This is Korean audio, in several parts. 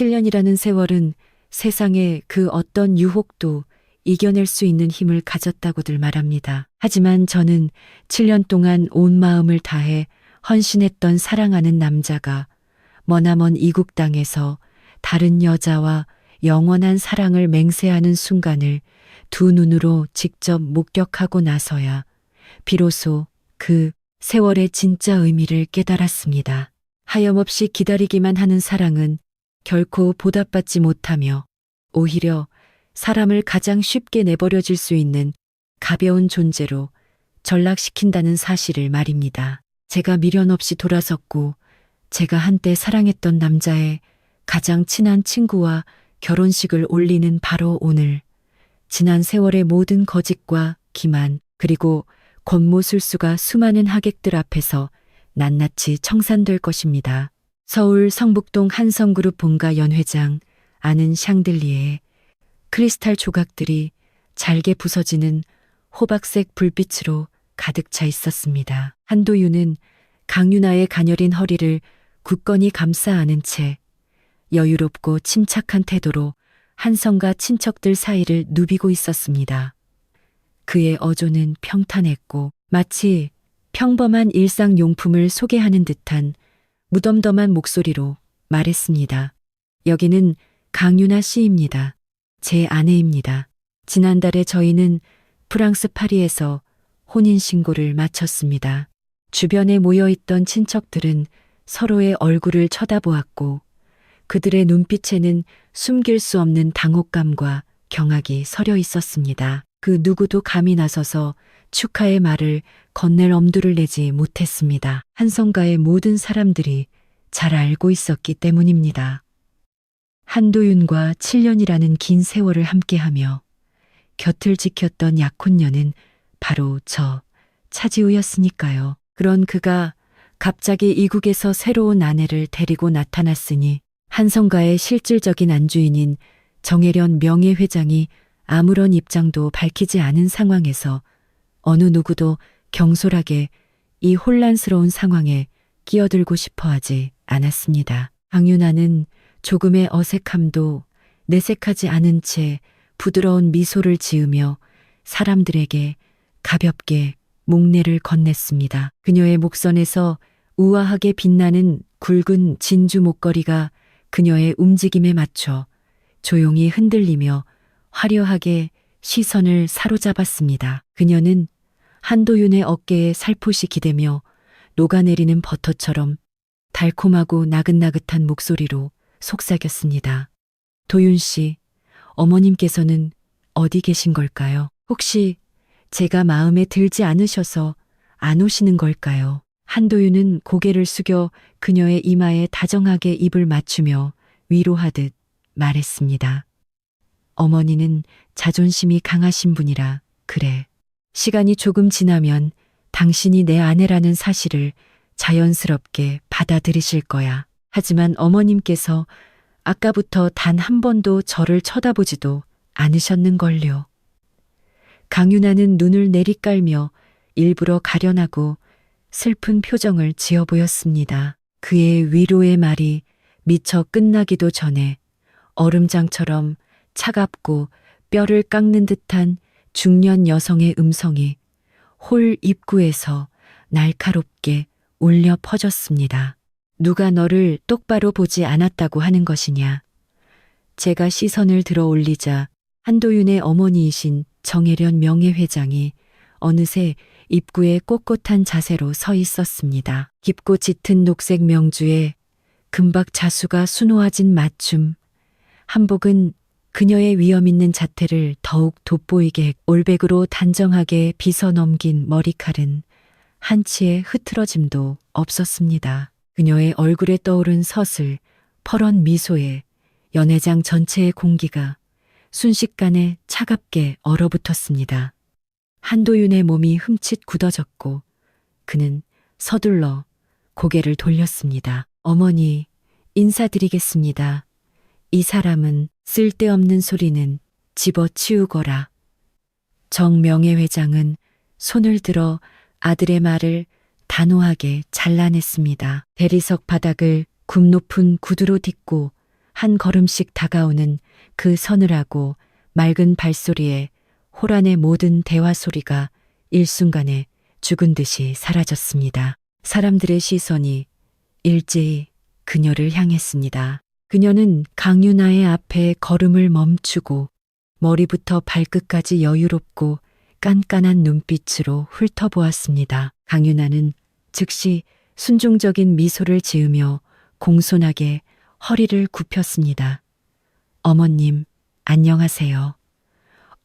7년이라는 세월은 세상의 그 어떤 유혹도 이겨낼 수 있는 힘을 가졌다고들 말합니다. 하지만 저는 7년 동안 온 마음을 다해 헌신했던 사랑하는 남자가 머나먼 이국 땅에서 다른 여자와 영원한 사랑을 맹세하는 순간을 두 눈으로 직접 목격하고 나서야 비로소 그 세월의 진짜 의미를 깨달았습니다. 하염없이 기다리기만 하는 사랑은 결코 보답받지 못하며 오히려 사람을 가장 쉽게 내버려질 수 있는 가벼운 존재로 전락시킨다는 사실을 말입니다. 제가 미련 없이 돌아섰고 제가 한때 사랑했던 남자의 가장 친한 친구와 결혼식을 올리는 바로 오늘, 지난 세월의 모든 거짓과 기만 그리고 권모술수가 수많은 하객들 앞에서 낱낱이 청산될 것입니다. 서울 성북동 한성그룹 본가 연회장 아는 샹들리에에 크리스탈 조각들이 잘게 부서지는 호박색 불빛으로 가득 차 있었습니다. 한도윤은 강윤아의 가녀린 허리를 굳건히 감싸 안은 채 여유롭고 침착한 태도로 한성과 친척들 사이를 누비고 있었습니다. 그의 어조는 평탄했고 마치 평범한 일상용품을 소개하는 듯한 무덤덤한 목소리로 말했습니다. 여기는 강윤아 씨입니다. 제 아내입니다. 지난달에 저희는 프랑스 파리에서 혼인신고를 마쳤습니다. 주변에 모여있던 친척들은 서로의 얼굴을 쳐다보았고 그들의 눈빛에는 숨길 수 없는 당혹감과 경악이 서려 있었습니다. 그 누구도 감히 나서서 축하의 말을 건넬 엄두를 내지 못했습니다. 한성가의 모든 사람들이 잘 알고 있었기 때문입니다. 한도윤과 7년이라는 긴 세월을 함께하며 곁을 지켰던 약혼녀는 바로 저 차지우였으니까요. 그런 그가 갑자기 이국에서 새로운 아내를 데리고 나타났으니 한성가의 실질적인 안주인인 정혜련 명예회장이 아무런 입장도 밝히지 않은 상황에서 어느 누구도 경솔하게 이 혼란스러운 상황에 끼어들고 싶어 하지 않았습니다. 강윤아는 조금의 어색함도 내색하지 않은 채 부드러운 미소를 지으며 사람들에게 가볍게 목례를 건넸습니다. 그녀의 목선에서 우아하게 빛나는 굵은 진주 목걸이가 그녀의 움직임에 맞춰 조용히 흔들리며 화려하게 시선을 사로잡았습니다. 그녀는 한도윤의 어깨에 살포시 기대며 녹아내리는 버터처럼 달콤하고 나긋나긋한 목소리로 속삭였습니다. 도윤 씨, 어머님께서는 어디 계신 걸까요? 혹시 제가 마음에 들지 않으셔서 안 오시는 걸까요? 한도윤은 고개를 숙여 그녀의 이마에 다정하게 입을 맞추며 위로하듯 말했습니다. 어머니는 자존심이 강하신 분이라 그래. 시간이 조금 지나면 당신이 내 아내라는 사실을 자연스럽게 받아들이실 거야. 하지만 어머님께서 아까부터 단 한 번도 저를 쳐다보지도 않으셨는걸요. 강윤아는 눈을 내리깔며 일부러 가련하고 슬픈 표정을 지어 보였습니다. 그의 위로의 말이 미처 끝나기도 전에 얼음장처럼 차갑고 뼈를 깎는 듯한 중년 여성의 음성이 홀 입구에서 날카롭게 울려 퍼졌습니다. 누가 너를 똑바로 보지 않았다고 하는 것이냐. 제가 시선을 들어 올리자 한도윤의 어머니이신 정혜련 명예회장이 어느새 입구에 꼿꼿한 자세로 서 있었습니다. 깊고 짙은 녹색 명주에 금박 자수가 수놓아진 맞춤, 한복은 그녀의 위험 있는 자태를 더욱 돋보이게 했고 올백으로 단정하게 빗어 넘긴 머리칼은 한치의 흐트러짐도 없었습니다. 그녀의 얼굴에 떠오른 서슬, 퍼런 미소에 연회장 전체의 공기가 순식간에 차갑게 얼어붙었습니다. 한도윤의 몸이 흠칫 굳어졌고 그는 서둘러 고개를 돌렸습니다. 어머니, 인사드리겠습니다. 이 사람은 쓸데없는 소리는 집어치우거라. 정 명예회장은 손을 들어 아들의 말을 단호하게 잘라냈습니다. 대리석 바닥을 굽 높은 구두로 딛고 한 걸음씩 다가오는 그 서늘하고 맑은 발소리에 호란의 모든 대화 소리가 일순간에 죽은 듯이 사라졌습니다. 사람들의 시선이 일제히 그녀를 향했습니다. 그녀는 강윤아의 앞에 걸음을 멈추고 머리부터 발끝까지 여유롭고 깐깐한 눈빛으로 훑어보았습니다. 강윤아는 즉시 순종적인 미소를 지으며 공손하게 허리를 굽혔습니다. 어머님, 안녕하세요.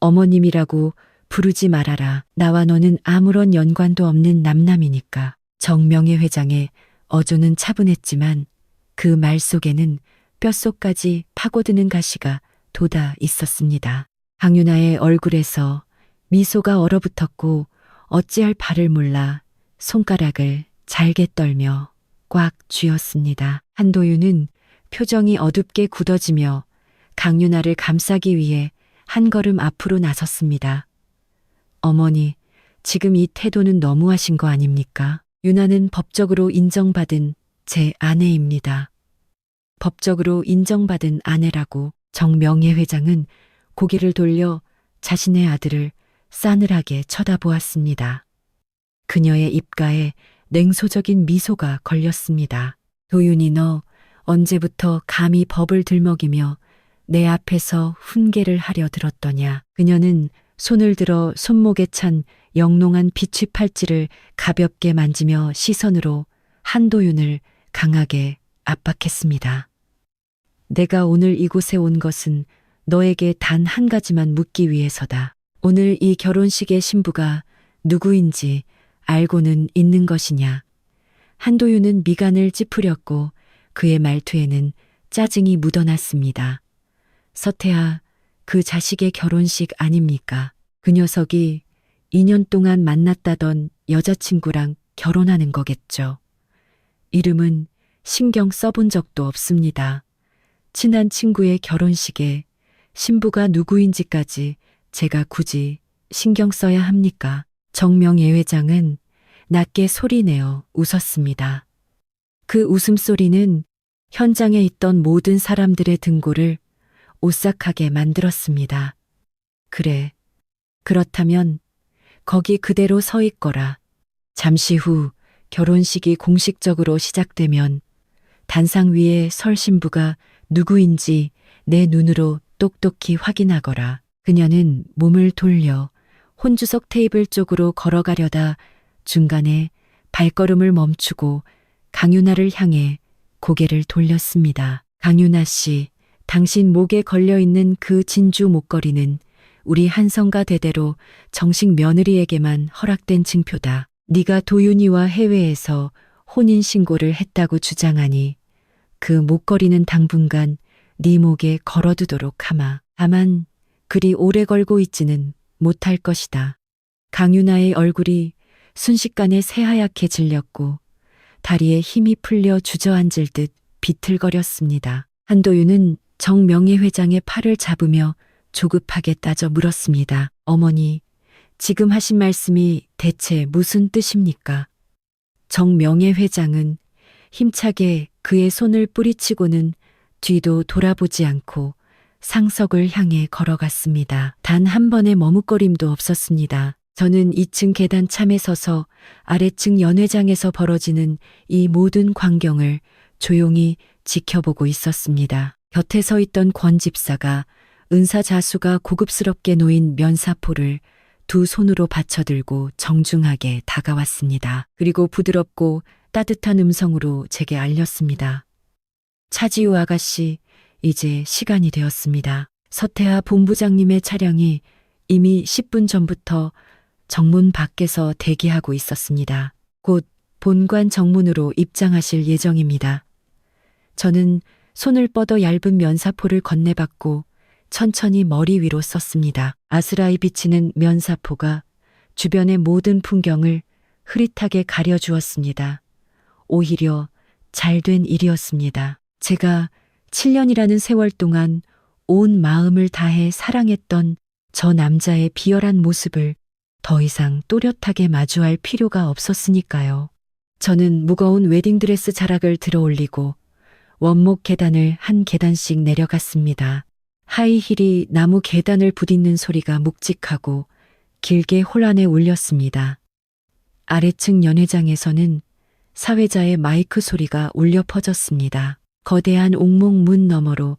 어머님이라고 부르지 말아라. 나와 너는 아무런 연관도 없는 남남이니까. 정명애 회장의 어조는 차분했지만 그 말 속에는 뼛속까지 파고드는 가시가 돋아 있었습니다. 강윤아의 얼굴에서 미소가 얼어붙었고 어찌할 바를 몰라 손가락을 잘게 떨며 꽉 쥐었습니다. 한도윤은 표정이 어둡게 굳어지며 강윤아를 감싸기 위해 한 걸음 앞으로 나섰습니다. 어머니, 지금 이 태도는 너무하신 거 아닙니까? 윤아는 법적으로 인정받은 제 아내입니다. 법적으로 인정받은 아내라고. 정명애 회장은 고개를 돌려 자신의 아들을 싸늘하게 쳐다보았습니다. 그녀의 입가에 냉소적인 미소가 걸렸습니다. 도윤이, 너 언제부터 감히 법을 들먹이며 내 앞에서 훈계를 하려 들었더냐. 그녀는 손을 들어 손목에 찬 영롱한 비취 팔찌를 가볍게 만지며 시선으로 한도윤을 강하게 압박했습니다. 내가 오늘 이곳에 온 것은 너에게 단 한 가지만 묻기 위해서다. 오늘 이 결혼식의 신부가 누구인지 알고는 있는 것이냐. 한도윤은 미간을 찌푸렸고 그의 말투에는 짜증이 묻어났습니다. 서태하, 그 자식의 결혼식 아닙니까? 그 녀석이 2년 동안 만났다던 여자친구랑 결혼하는 거겠죠. 이름은 신경 써본 적도 없습니다. 친한 친구의 결혼식에 신부가 누구인지까지 제가 굳이 신경 써야 합니까? 정명애 회장은 낮게 소리내어 웃었습니다. 그 웃음소리는 현장에 있던 모든 사람들의 등골을 오싹하게 만들었습니다. 그래, 그렇다면 거기 그대로 서 있거라. 잠시 후 결혼식이 공식적으로 시작되면 단상 위에 설 신부가 누구인지 내 눈으로 똑똑히 확인하거라. 그녀는 몸을 돌려 혼주석 테이블 쪽으로 걸어가려다 중간에 발걸음을 멈추고 강윤아를 향해 고개를 돌렸습니다. 강윤아 씨, 당신 목에 걸려있는 그 진주 목걸이는 우리 한성가 대대로 정식 며느리에게만 허락된 증표다. 네가 도윤이와 해외에서 혼인신고를 했다고 주장하니 그 목걸이는 당분간 네 목에 걸어두도록 하마. 다만 그리 오래 걸고 있지는 못할 것이다. 강윤아의 얼굴이 순식간에 새하얗게 질렸고 다리에 힘이 풀려 주저앉을 듯 비틀거렸습니다. 한도윤은 정명애 회장의 팔을 잡으며 조급하게 따져 물었습니다. 어머니, 지금 하신 말씀이 대체 무슨 뜻입니까? 정명애 회장은 힘차게 그의 손을 뿌리치고는 뒤도 돌아보지 않고 상석을 향해 걸어갔습니다. 단 한 번의 머뭇거림도 없었습니다. 저는 2층 계단 참에 서서 아래층 연회장에서 벌어지는 이 모든 광경을 조용히 지켜보고 있었습니다. 곁에 서 있던 권 집사가 은사자수가 고급스럽게 놓인 면사포를 두 손으로 받쳐들고 정중하게 다가왔습니다. 그리고 부드럽고 따뜻한 음성으로 제게 알렸습니다. 차지우 아가씨, 이제 시간이 되었습니다. 서태하 본부장님의 차량이 이미 10분 전부터 정문 밖에서 대기하고 있었습니다. 곧 본관 정문으로 입장하실 예정입니다. 저는 손을 뻗어 얇은 면사포를 건네받고 천천히 머리 위로 썼습니다. 아스라이 비치는 면사포가 주변의 모든 풍경을 흐릿하게 가려주었습니다. 오히려 잘된 일이었습니다. 제가 7년이라는 세월 동안 온 마음을 다해 사랑했던 저 남자의 비열한 모습을 더 이상 또렷하게 마주할 필요가 없었으니까요. 저는 무거운 웨딩드레스 자락을 들어 올리고 원목 계단을 한 계단씩 내려갔습니다. 하이힐이 나무 계단을 부딪는 소리가 묵직하고 길게 혼란에 울렸습니다. 아래층 연회장에서는 사회자의 마이크 소리가 울려 퍼졌습니다. 거대한 옥목 문 너머로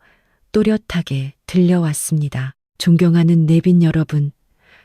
또렷하게 들려왔습니다. 존경하는 내빈 여러분,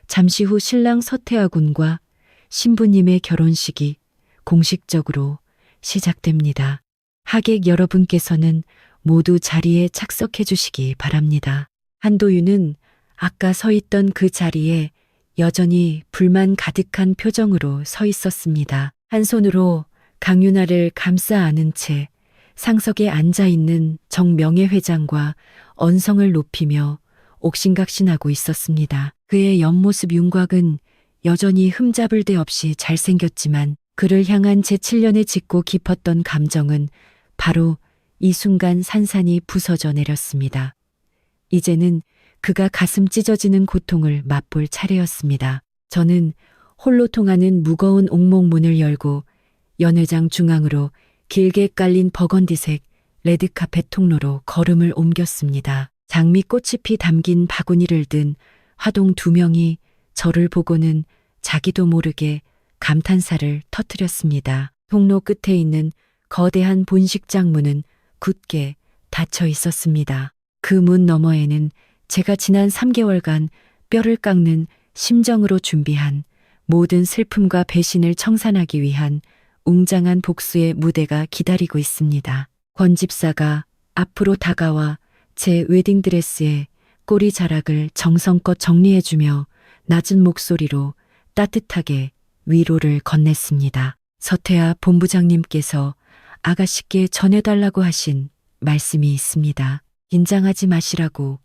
잠시 후 신랑 서태하 군과 신부님의 결혼식이 공식적으로 시작됩니다. 하객 여러분께서는 모두 자리에 착석해 주시기 바랍니다. 한도윤은 아까 서 있던 그 자리에 여전히 불만 가득한 표정으로 서 있었습니다. 한 손으로 강윤아를 감싸 안은 채 상석에 앉아 있는 정명애 회장과 언성을 높이며 옥신각신하고 있었습니다. 그의 옆모습 윤곽은 여전히 흠잡을 데 없이 잘생겼지만 그를 향한 제7년의 짙고 깊었던 감정은 바로 이 순간 산산이 부서져 내렸습니다. 이제는 그가 가슴 찢어지는 고통을 맛볼 차례였습니다. 저는 홀로 통하는 무거운 옥목문을 열고 연회장 중앙으로 길게 깔린 버건디색 레드카펫 통로로 걸음을 옮겼습니다. 장미꽃잎이 담긴 바구니를 든 화동 2명이 저를 보고는 자기도 모르게 감탄사를 터뜨렸습니다. 통로 끝에 있는 거대한 본식장 문은 굳게 닫혀 있었습니다. 그 문 너머에는 제가 지난 3개월간 뼈를 깎는 심정으로 준비한 모든 슬픔과 배신을 청산하기 위한 웅장한 복수의 무대가 기다리고 있습니다. 권 집사가 앞으로 다가와 제 웨딩드레스에 꼬리 자락을 정성껏 정리해주며 낮은 목소리로 따뜻하게 위로를 건넸습니다. 서태하 본부장님께서 아가씨께 전해달라고 하신 말씀이 있습니다. 긴장하지 마시라고,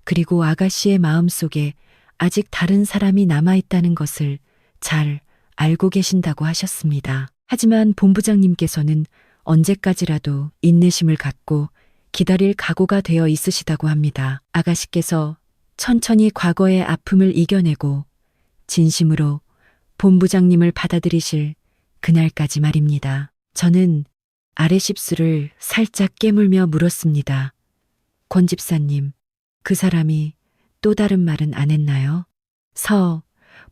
그리고 아가씨의 마음속에 아직 다른 사람이 남아있다는 것을 잘 알고 계신다고 하셨습니다. 하지만 본부장님께서는 언제까지라도 인내심을 갖고 기다릴 각오가 되어 있으시다고 합니다. 아가씨께서 천천히 과거의 아픔을 이겨내고 진심으로 본부장님을 받아들이실 그날까지 말입니다. 저는 아래 십수를 살짝 깨물며 물었습니다. 권 집사님, 그 사람이 또 다른 말은 안 했나요?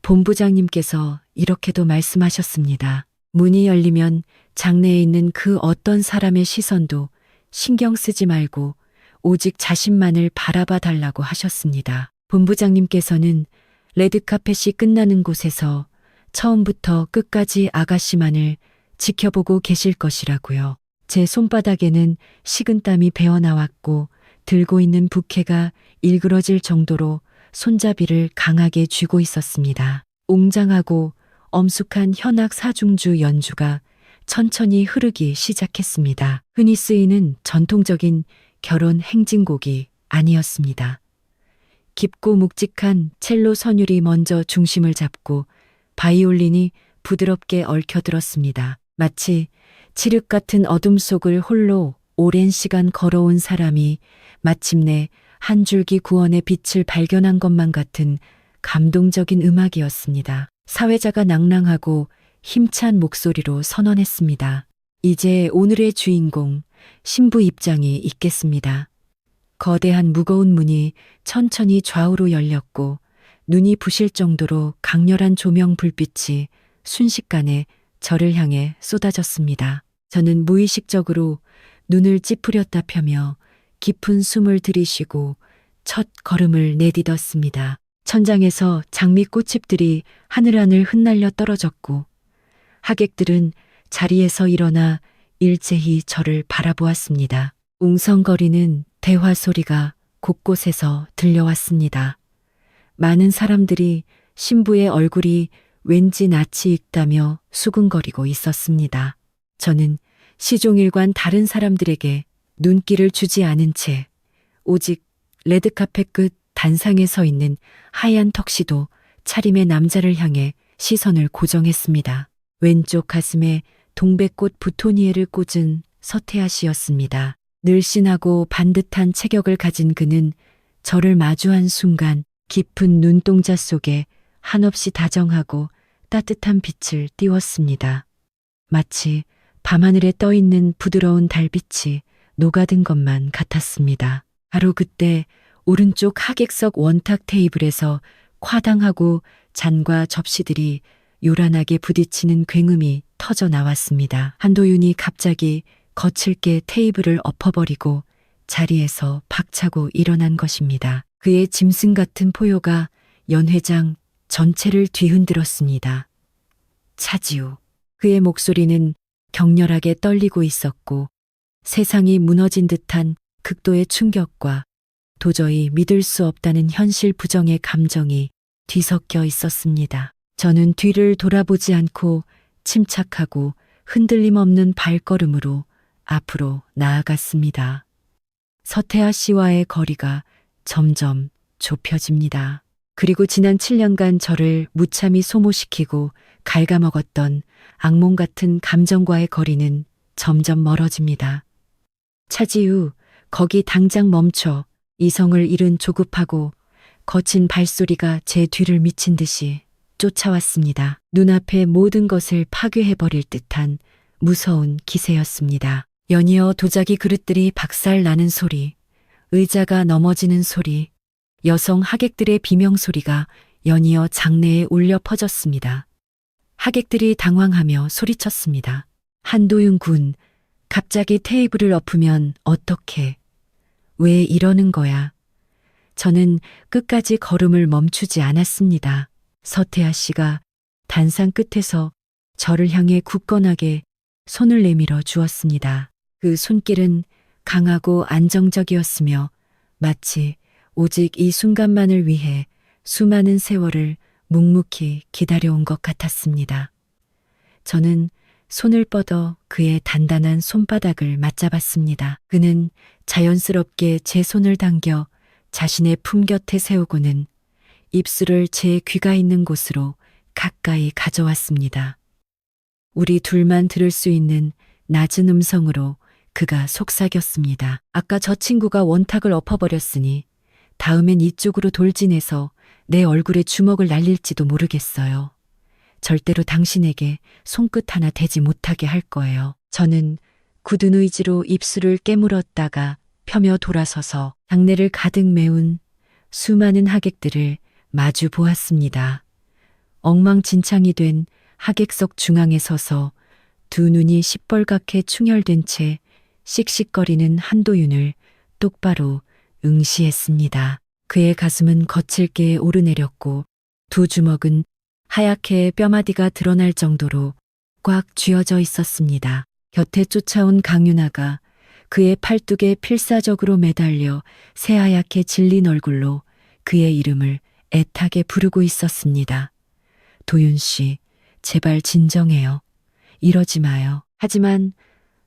본부장님께서 이렇게도 말씀하셨습니다. 문이 열리면 장내에 있는 그 어떤 사람의 시선도 신경 쓰지 말고 오직 자신만을 바라봐 달라고 하셨습니다. 본부장님께서는 레드카펫이 끝나는 곳에서 처음부터 끝까지 아가씨만을 지켜보고 계실 것이라고요. 제 손바닥에는 식은땀이 배어나왔고 들고 있는 부케가 일그러질 정도로 손잡이를 강하게 쥐고 있었습니다. 웅장하고 엄숙한 현악 사중주 연주가 천천히 흐르기 시작했습니다. 흔히 쓰이는 전통적인 결혼 행진곡이 아니었습니다. 깊고 묵직한 첼로 선율이 먼저 중심을 잡고 바이올린이 부드럽게 얽혀들었습니다. 마치 칠흑 같은 어둠 속을 홀로 오랜 시간 걸어온 사람이 마침내 한 줄기 구원의 빛을 발견한 것만 같은 감동적인 음악이었습니다. 사회자가 낭랑하고 힘찬 목소리로 선언했습니다. 이제 오늘의 주인공, 신부 입장이 있겠습니다. 거대한 무거운 문이 천천히 좌우로 열렸고 눈이 부실 정도로 강렬한 조명 불빛이 순식간에 저를 향해 쏟아졌습니다. 저는 무의식적으로 눈을 찌푸렸다 펴며 깊은 숨을 들이쉬고 첫 걸음을 내딛었습니다. 천장에서 장미꽃잎들이 하늘하늘 흩날려 떨어졌고 하객들은 자리에서 일어나 일제히 저를 바라보았습니다. 웅성거리는 대화 소리가 곳곳에서 들려왔습니다. 많은 사람들이 신부의 얼굴이 왠지 낯이 익다며 수근거리고 있었습니다. 저는 시종일관 다른 사람들에게 눈길을 주지 않은 채 오직 레드카펫 끝 단상에 서 있는 하얀 턱시도 차림의 남자를 향해 시선을 고정했습니다. 왼쪽 가슴에 동백꽃 부토니에를 꽂은 서태하 씨였습니다. 늘씬하고 반듯한 체격을 가진 그는 저를 마주한 순간 깊은 눈동자 속에 한없이 다정하고 따뜻한 빛을 띄웠습니다. 마치 밤하늘에 떠있는 부드러운 달빛이 녹아든 것만 같았습니다. 바로 그때 오른쪽 하객석 원탁 테이블에서 과당하고 잔과 접시들이 요란하게 부딪히는 굉음이 터져 나왔습니다. 한도윤이 갑자기 거칠게 테이블을 엎어버리고 자리에서 박차고 일어난 것입니다. 그의 짐승 같은 포효가 연회장 전체를 뒤흔들었습니다. 차지우. 그의 목소리는 격렬하게 떨리고 있었고 세상이 무너진 듯한 극도의 충격과 도저히 믿을 수 없다는 현실 부정의 감정이 뒤섞여 있었습니다. 저는 뒤를 돌아보지 않고 침착하고 흔들림 없는 발걸음으로 앞으로 나아갔습니다. 서태하 씨와의 거리가 점점 좁혀집니다. 그리고 지난 7년간 저를 무참히 소모시키고 갉아먹었던 악몽 같은 감정과의 거리는 점점 멀어집니다. 차지우, 거기 당장 멈춰. 이성을 잃은 조급하고 거친 발소리가 제 뒤를 미친 듯이 쫓아왔습니다. 눈앞의 모든 것을 파괴해버릴 듯한 무서운 기세였습니다. 연이어 도자기 그릇들이 박살나는 소리, 의자가 넘어지는 소리, 여성 하객들의 비명소리가 연이어 장내에 울려 퍼졌습니다. 하객들이 당황하며 소리쳤습니다. 한도윤 군, 갑자기 테이블을 엎으면 어떡해? 왜 이러는 거야? 저는 끝까지 걸음을 멈추지 않았습니다. 서태하 씨가 단상 끝에서 저를 향해 굳건하게 손을 내밀어 주었습니다. 그 손길은 강하고 안정적이었으며 마치 오직 이 순간만을 위해 수많은 세월을 묵묵히 기다려온 것 같았습니다. 저는 손을 뻗어 그의 단단한 손바닥을 맞잡았습니다. 그는 자연스럽게 제 손을 당겨 자신의 품 곁에 세우고는 입술을 제 귀가 있는 곳으로 가까이 가져왔습니다. 우리 둘만 들을 수 있는 낮은 음성으로 그가 속삭였습니다. 아까 저 친구가 원탁을 엎어버렸으니 다음엔 이쪽으로 돌진해서 내 얼굴에 주먹을 날릴지도 모르겠어요. 절대로 당신에게 손끝 하나 대지 못하게 할 거예요. 저는 굳은 의지로 입술을 깨물었다가 펴며 돌아서서 장내를 가득 메운 수많은 하객들을 마주 보았습니다. 엉망진창이 된 하객석 중앙에 서서 두 눈이 시뻘겋게 충혈된 채 씩씩거리는 한도윤을 똑바로 응시했습니다. 그의 가슴은 거칠게 오르내렸고 두 주먹은 하얗게 뼈마디가 드러날 정도로 꽉 쥐어져 있었습니다. 곁에 쫓아온 강윤아가 그의 팔뚝에 필사적으로 매달려 새하얗게 질린 얼굴로 그의 이름을 애타게 부르고 있었습니다. 도윤 씨, 제발 진정해요. 이러지 마요. 하지만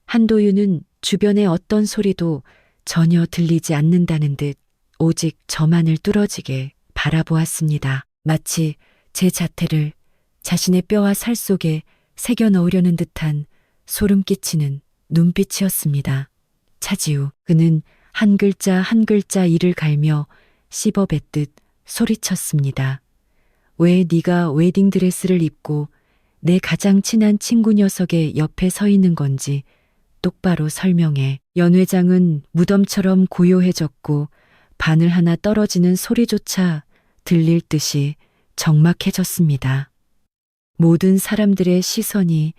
한도윤은 주변의 어떤 소리도 전혀 들리지 않는다는 듯 오직 저만을 뚫어지게 바라보았습니다. 마치 제 자태를 자신의 뼈와 살 속에 새겨 넣으려는 듯한 소름 끼치는 눈빛이었습니다. 차지우, 그는 한 글자 한 글자 이를 갈며 씹어뱉듯 소리쳤습니다. 왜 네가 웨딩드레스를 입고 내 가장 친한 친구 녀석의 옆에 서 있는 건지 똑바로 설명해. 연 회장은 무덤처럼 고요해졌고 바늘 하나 떨어지는 소리조차 들릴 듯이 적막해졌습니다. 모든 사람들의 시선이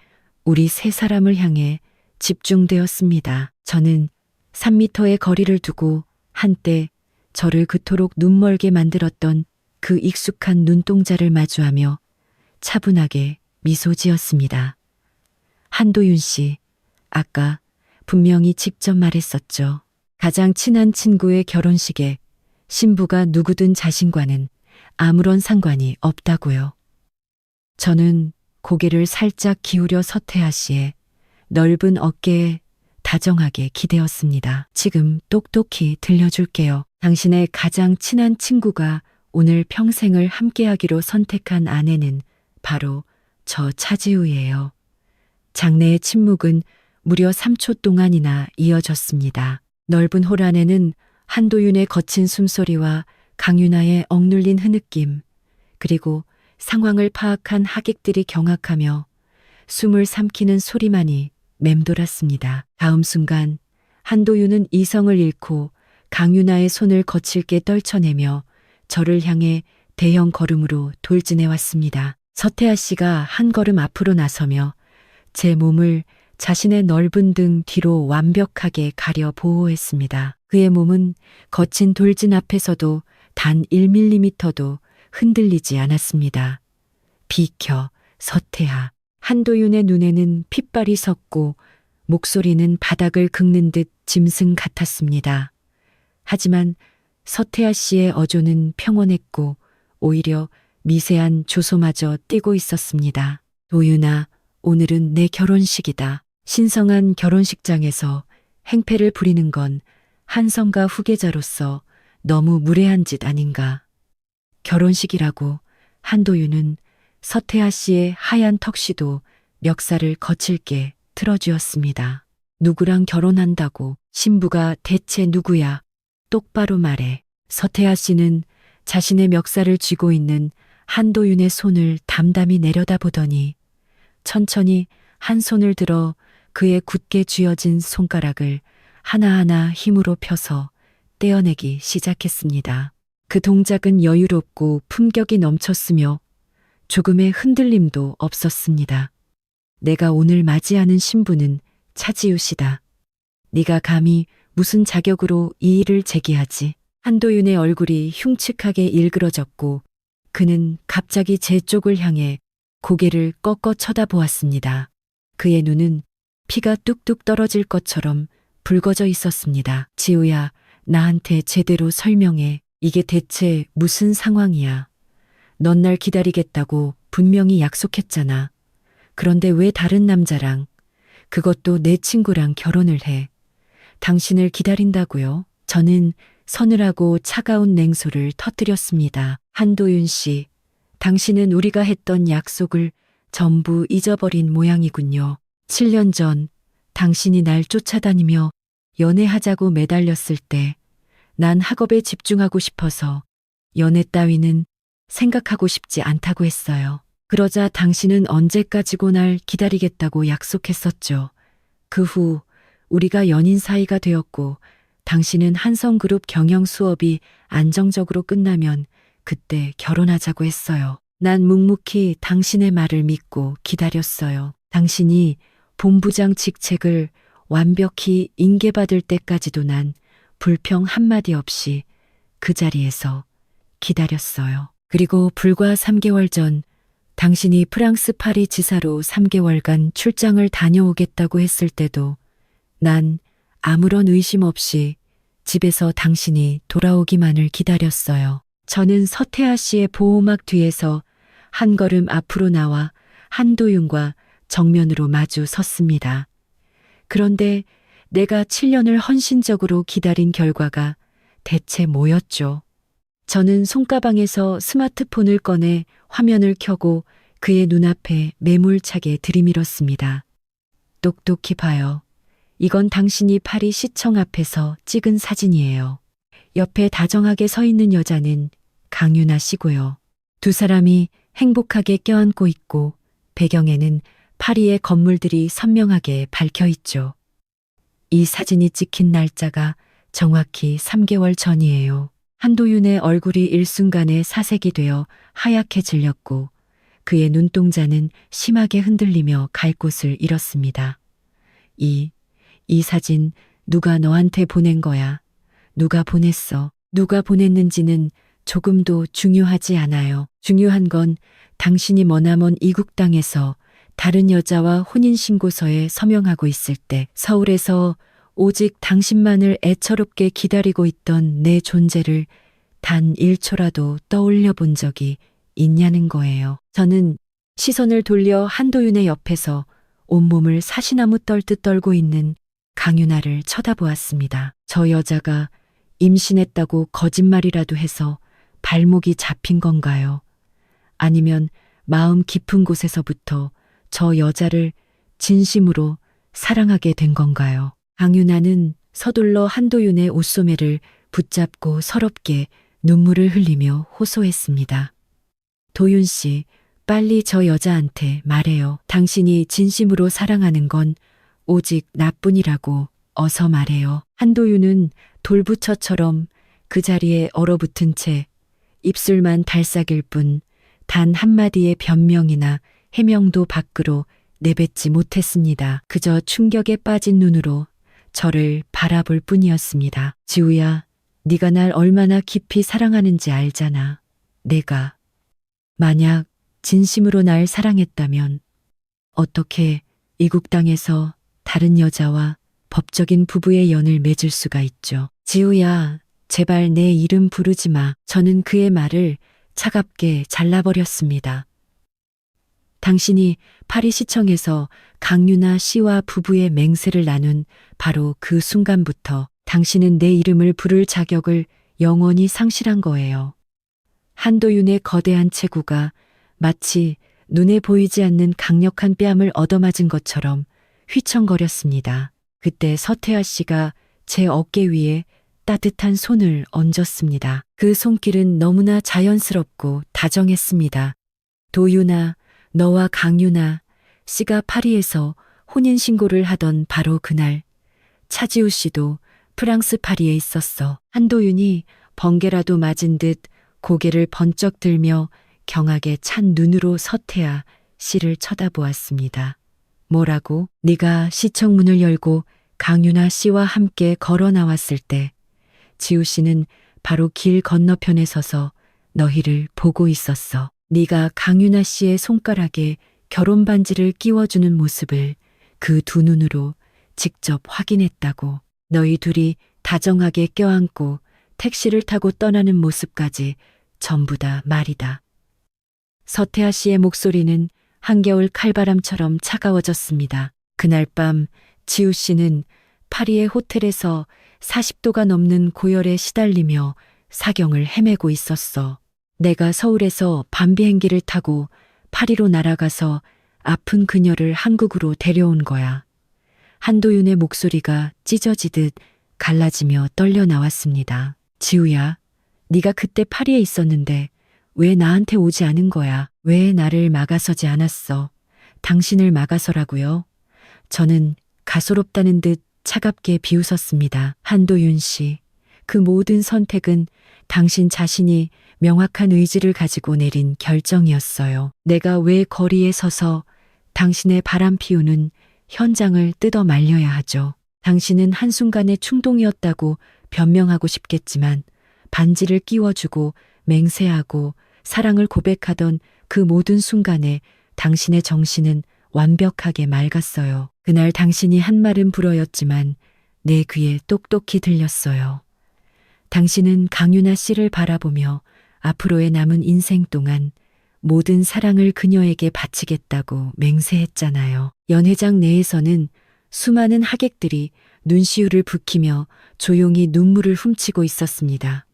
우리 세 사람을 향해 집중되었습니다. 저는 3미터의 거리를 두고 한때 저를 그토록 눈멀게 만들었던 그 익숙한 눈동자를 마주하며 차분하게 미소 지었습니다. 한도윤 씨, 아까 분명히 직접 말했었죠. 가장 친한 친구의 결혼식에 신부가 누구든 자신과는 아무런 상관이 없다고요. 저는 고개를 살짝 기울여 서태하 씨의 넓은 어깨에 다정하게 기대었습니다. 지금 똑똑히 들려줄게요. 당신의 가장 친한 친구가 오늘 평생을 함께하기로 선택한 아내는 바로 저 차지우예요. 장내의 침묵은 무려 3초 동안이나 이어졌습니다. 넓은 홀 안에는 한도윤의 거친 숨소리와 강윤아의 억눌린 흐느낌, 그리고 상황을 파악한 하객들이 경악하며 숨을 삼키는 소리만이 맴돌았습니다. 다음 순간 한도윤은 이성을 잃고 강윤아의 손을 거칠게 떨쳐내며 저를 향해 대형 걸음으로 돌진해 왔습니다. 서태하 씨가 한 걸음 앞으로 나서며 제 몸을 자신의 넓은 등 뒤로 완벽하게 가려 보호했습니다. 그의 몸은 거친 돌진 앞에서도 단 1mm도 흔들리지 않았습니다. 비켜, 서태하. 한도윤의 눈에는 핏발이 섰고 목소리는 바닥을 긁는 듯 짐승 같았습니다. 하지만 서태하 씨의 어조는 평온했고 오히려 미세한 조소마저 띄고 있었습니다. 도윤아, 오늘은 내 결혼식이다. 신성한 결혼식장에서 행패를 부리는 건 한성가 후계자로서 너무 무례한 짓 아닌가. 결혼식이라고 한도윤은 서태하 씨의 하얀 턱시도 멱살을 거칠게 틀어주었습니다. 누구랑 결혼한다고? 신부가 대체 누구야? 똑바로 말해. 서태하 씨는 자신의 멱살을 쥐고 있는 한도윤의 손을 담담히 내려다보더니 천천히 한 손을 들어 그의 굳게 쥐어진 손가락을 하나하나 힘으로 펴서 떼어내기 시작했습니다. 그 동작은 여유롭고 품격이 넘쳤으며 조금의 흔들림도 없었습니다. 내가 오늘 맞이하는 신부는 차지우시다. 네가 감히 무슨 자격으로 이 일을 제기하지? 한도윤의 얼굴이 흉측하게 일그러졌고 그는 갑자기 제 쪽을 향해 고개를 꺾어 쳐다보았습니다. 그의 눈은 피가 뚝뚝 떨어질 것처럼 붉어져 있었습니다. 지우야, 나한테 제대로 설명해. 이게 대체 무슨 상황이야? 넌 날 기다리겠다고 분명히 약속했잖아. 그런데 왜 다른 남자랑, 그것도 내 친구랑 결혼을 해? 당신을 기다린다고요? 저는 서늘하고 차가운 냉소를 터뜨렸습니다. 한도윤 씨, 당신은 우리가 했던 약속을 전부 잊어버린 모양이군요. 7년 전 당신이 날 쫓아다니며 연애하자고 매달렸을 때 난 학업에 집중하고 싶어서 연애 따위는 생각하고 싶지 않다고 했어요. 그러자 당신은 언제까지고 날 기다리겠다고 약속했었죠. 그 후 우리가 연인 사이가 되었고 당신은 한성그룹 경영 수업이 안정적으로 끝나면 그때 결혼하자고 했어요. 난 묵묵히 당신의 말을 믿고 기다렸어요. 당신이 본부장 직책을 완벽히 인계받을 때까지도 난 불평 한마디 없이 그 자리에서 기다렸어요. 그리고 불과 3개월 전 당신이 프랑스 파리 지사로 3개월간 출장을 다녀오겠다고 했을 때도 난 아무런 의심 없이 집에서 당신이 돌아오기만을 기다렸어요. 저는 서태하 씨의 보호막 뒤에서 한 걸음 앞으로 나와 한도윤과 정면으로 마주 섰습니다. 그런데 내가 7년을 헌신적으로 기다린 결과가 대체 뭐였죠? 저는 손가방에서 스마트폰을 꺼내 화면을 켜고 그의 눈앞에 매몰차게 들이밀었습니다. 똑똑히 봐요. 이건 당신이 파리 시청 앞에서 찍은 사진이에요. 옆에 다정하게 서 있는 여자는 강윤아 씨고요. 두 사람이 행복하게 껴안고 있고 배경에는 파리의 건물들이 선명하게 밝혀 있죠. 이 사진이 찍힌 날짜가 정확히 3개월 전이에요. 한도윤의 얼굴이 일순간에 사색이 되어 하얗게 질렸고 그의 눈동자는 심하게 흔들리며 갈 곳을 잃었습니다. 이 사진 누가 너한테 보낸 거야? 누가 보냈어? 누가 보냈는지는 조금도 중요하지 않아요. 중요한 건 당신이 머나먼 이국 땅에서 다른 여자와 혼인신고서에 서명하고 있을 때 서울에서 오직 당신만을 애처롭게 기다리고 있던 내 존재를 단 1초라도 떠올려 본 적이 있냐는 거예요. 저는 시선을 돌려 한도윤의 옆에서 온몸을 사시나무 떨듯 떨고 있는 강윤아를 쳐다보았습니다. 저 여자가 임신했다고 거짓말이라도 해서 발목이 잡힌 건가요? 아니면 마음 깊은 곳에서부터 저 여자를 진심으로 사랑하게 된 건가요? 강윤아는 서둘러 한도윤의 옷소매를 붙잡고 서럽게 눈물을 흘리며 호소했습니다. 도윤 씨, 빨리 저 여자한테 말해요. 당신이 진심으로 사랑하는 건 오직 나뿐이라고. 어서 말해요. 한도윤은 돌부처처럼 그 자리에 얼어붙은 채 입술만 달싹일 뿐 단 한마디의 변명이나 해명도 밖으로 내뱉지 못했습니다. 그저 충격에 빠진 눈으로 저를 바라볼 뿐이었습니다. 지우야, 네가 날 얼마나 깊이 사랑하는지 알잖아. 내가 만약 진심으로 날 사랑했다면 어떻게 이국 땅에서 다른 여자와 법적인 부부의 연을 맺을 수가 있죠. 지우야, 제발 내 이름 부르지 마. 저는 그의 말을 차갑게 잘라버렸습니다. 당신이 파리시청에서 강유나 씨와 부부의 맹세를 나눈 바로 그 순간부터 당신은 내 이름을 부를 자격을 영원히 상실한 거예요. 한도윤의 거대한 체구가 마치 눈에 보이지 않는 강력한 뺨을 얻어맞은 것처럼 휘청거렸습니다. 그때 서태하 씨가 제 어깨 위에 따뜻한 손을 얹었습니다. 그 손길은 너무나 자연스럽고 다정했습니다. 도윤아, 너와 강유나 씨가 파리에서 혼인신고를 하던 바로 그날 차지우 씨도 프랑스 파리에 있었어. 한도윤이 번개라도 맞은 듯 고개를 번쩍 들며 경악에 찬 눈으로 서태하 씨를 쳐다보았습니다. 뭐라고? 네가 시청 문을 열고 강유나 씨와 함께 걸어 나왔을 때 지우 씨는 바로 길 건너편에 서서 너희를 보고 있었어. 네가 강유나 씨의 손가락에 결혼 반지를 끼워주는 모습을 그 두 눈으로 직접 확인했다고. 너희 둘이 다정하게 껴안고 택시를 타고 떠나는 모습까지 전부 다 말이다. 서태하 씨의 목소리는 한겨울 칼바람처럼 차가워졌습니다. 그날 밤 지우 씨는 파리의 호텔에서 40도가 넘는 고열에 시달리며 사경을 헤매고 있었어. 내가 서울에서 밤 비행기를 타고 파리로 날아가서 아픈 그녀를 한국으로 데려온 거야. 한도윤의 목소리가 찢어지듯 갈라지며 떨려 나왔습니다. 지우야, 네가 그때 파리에 있었는데 왜 나한테 오지 않은 거야? 왜 나를 막아서지 않았어? 당신을 막아서라고요? 저는 가소롭다는 듯 차갑게 비웃었습니다. 한도윤 씨, 그 모든 선택은 당신 자신이 명확한 의지를 가지고 내린 결정이었어요. 내가 왜 거리에 서서 당신의 바람 피우는 현장을 뜯어 말려야 하죠. 당신은 한순간의 충동이었다고 변명하고 싶겠지만 반지를 끼워주고 맹세하고 사랑을 고백하던 그 모든 순간에 당신의 정신은 완벽하게 맑았어요. 그날 당신이 한 말은 불어였지만 내 귀에 똑똑히 들렸어요. 당신은 강유나 씨를 바라보며 앞으로의 남은 인생 동안 모든 사랑을 그녀에게 바치겠다고 맹세했잖아요. 연회장 내에서는 수많은 하객들이 눈시울을 붉히며 조용히 눈물을 훔치고 있었습니다.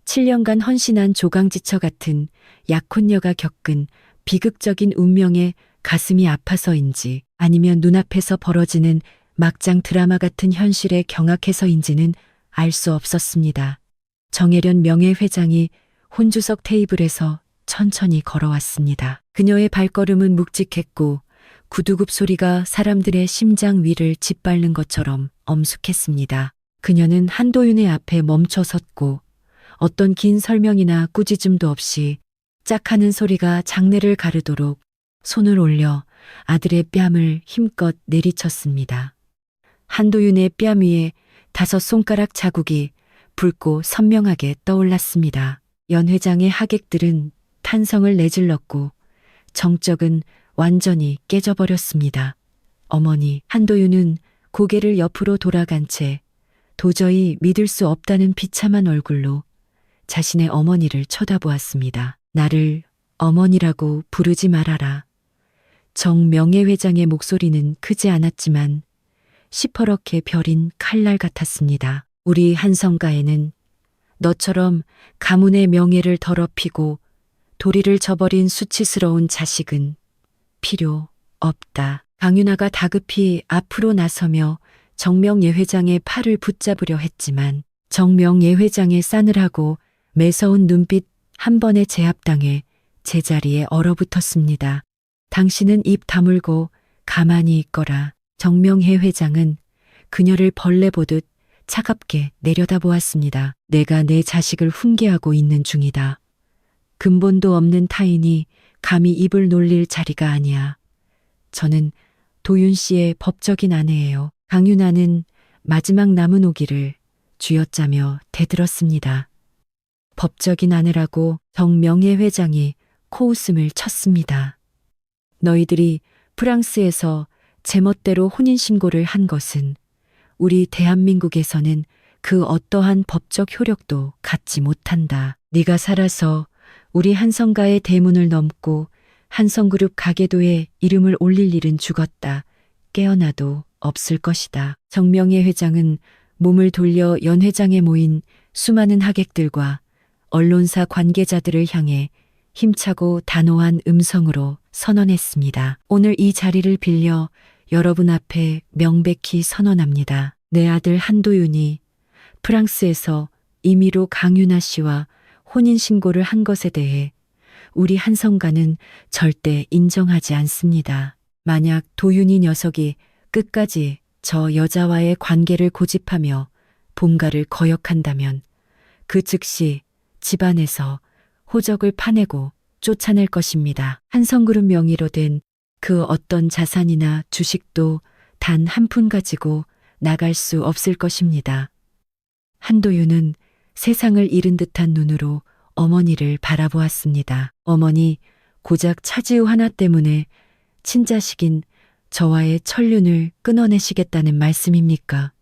7년간 헌신한 조강지처 같은 약혼녀가 겪은 비극적인 운명에 가슴이 아파서인지 아니면 눈앞에서 벌어지는 막장 드라마 같은 현실에 경악해서인지는 알 수 없었습니다. 정혜련 명예회장이 혼주석 테이블에서 천천히 걸어왔습니다. 그녀의 발걸음은 묵직했고 구두굽 소리가 사람들의 심장 위를 짓밟는 것처럼 엄숙했습니다. 그녀는 한도윤의 앞에 멈춰 섰고 어떤 긴 설명이나 꾸짖음도 없이 짝하는 소리가 장내를 가르도록 손을 올려 아들의 뺨을 힘껏 내리쳤습니다. 한도윤의 뺨 위에 5 손가락 자국이 붉고 선명하게 떠올랐습니다. 연 회장의 하객들은 탄성을 내질렀고 정적은 완전히 깨져버렸습니다. 어머니, 한도윤은 고개를 옆으로 돌아간 채 도저히 믿을 수 없다는 비참한 얼굴로 자신의 어머니를 쳐다보았습니다. 나를 어머니라고 부르지 말아라. 정 명예회장의 목소리는 크지 않았지만 시퍼렇게 벼린 칼날 같았습니다. 우리 한성가에는 너처럼 가문의 명예를 더럽히고 도리를 저버린 수치스러운 자식은 필요 없다. 강윤아가 다급히 앞으로 나서며 정명예 회장의 팔을 붙잡으려 했지만 정명예 회장의 싸늘하고 매서운 눈빛 한 번에 제압당해 제자리에 얼어붙었습니다. 당신은 입 다물고 가만히 있거라. 정명해 회장은 그녀를 벌레 보듯 차갑게 내려다보았습니다. 내가 내 자식을 훈계하고 있는 중이다. 근본도 없는 타인이 감히 입을 놀릴 자리가 아니야. 저는 도윤 씨의 법적인 아내예요. 강윤아는 마지막 남은 오기를 쥐어짜며 대들었습니다. 법적인 아내라고 정명예 회장이 코웃음을 쳤습니다. 너희들이 프랑스에서 제멋대로 혼인신고를 한 것은 우리 대한민국에서는 그 어떠한 법적 효력도 갖지 못한다. 네가 살아서 우리 한성가의 대문을 넘고 한성그룹 가계도에 이름을 올릴 일은 죽었다. 깨어나도 없을 것이다. 정명예 회장은 몸을 돌려 연회장에 모인 수많은 하객들과 언론사 관계자들을 향해 힘차고 단호한 음성으로 선언했습니다. 오늘 이 자리를 빌려 여러분 앞에 명백히 선언합니다. 내 아들 한도윤이 프랑스에서 임의로 강윤아 씨와 혼인신고를 한 것에 대해 우리 한성가는 절대 인정하지 않습니다. 만약 도윤이 녀석이 끝까지 저 여자와의 관계를 고집하며 본가를 거역한다면 그 즉시 집안에서 호적을 파내고 쫓아낼 것입니다. 한성그룹 명의로 된 그 어떤 자산이나 주식도 단 한 푼 가지고 나갈 수 없을 것입니다. 한도윤은 세상을 잃은 듯한 눈으로 어머니를 바라보았습니다. 어머니, 고작 차지우 하나 때문에 친자식인 저와의 천륜을 끊어내시겠다는 말씀입니까?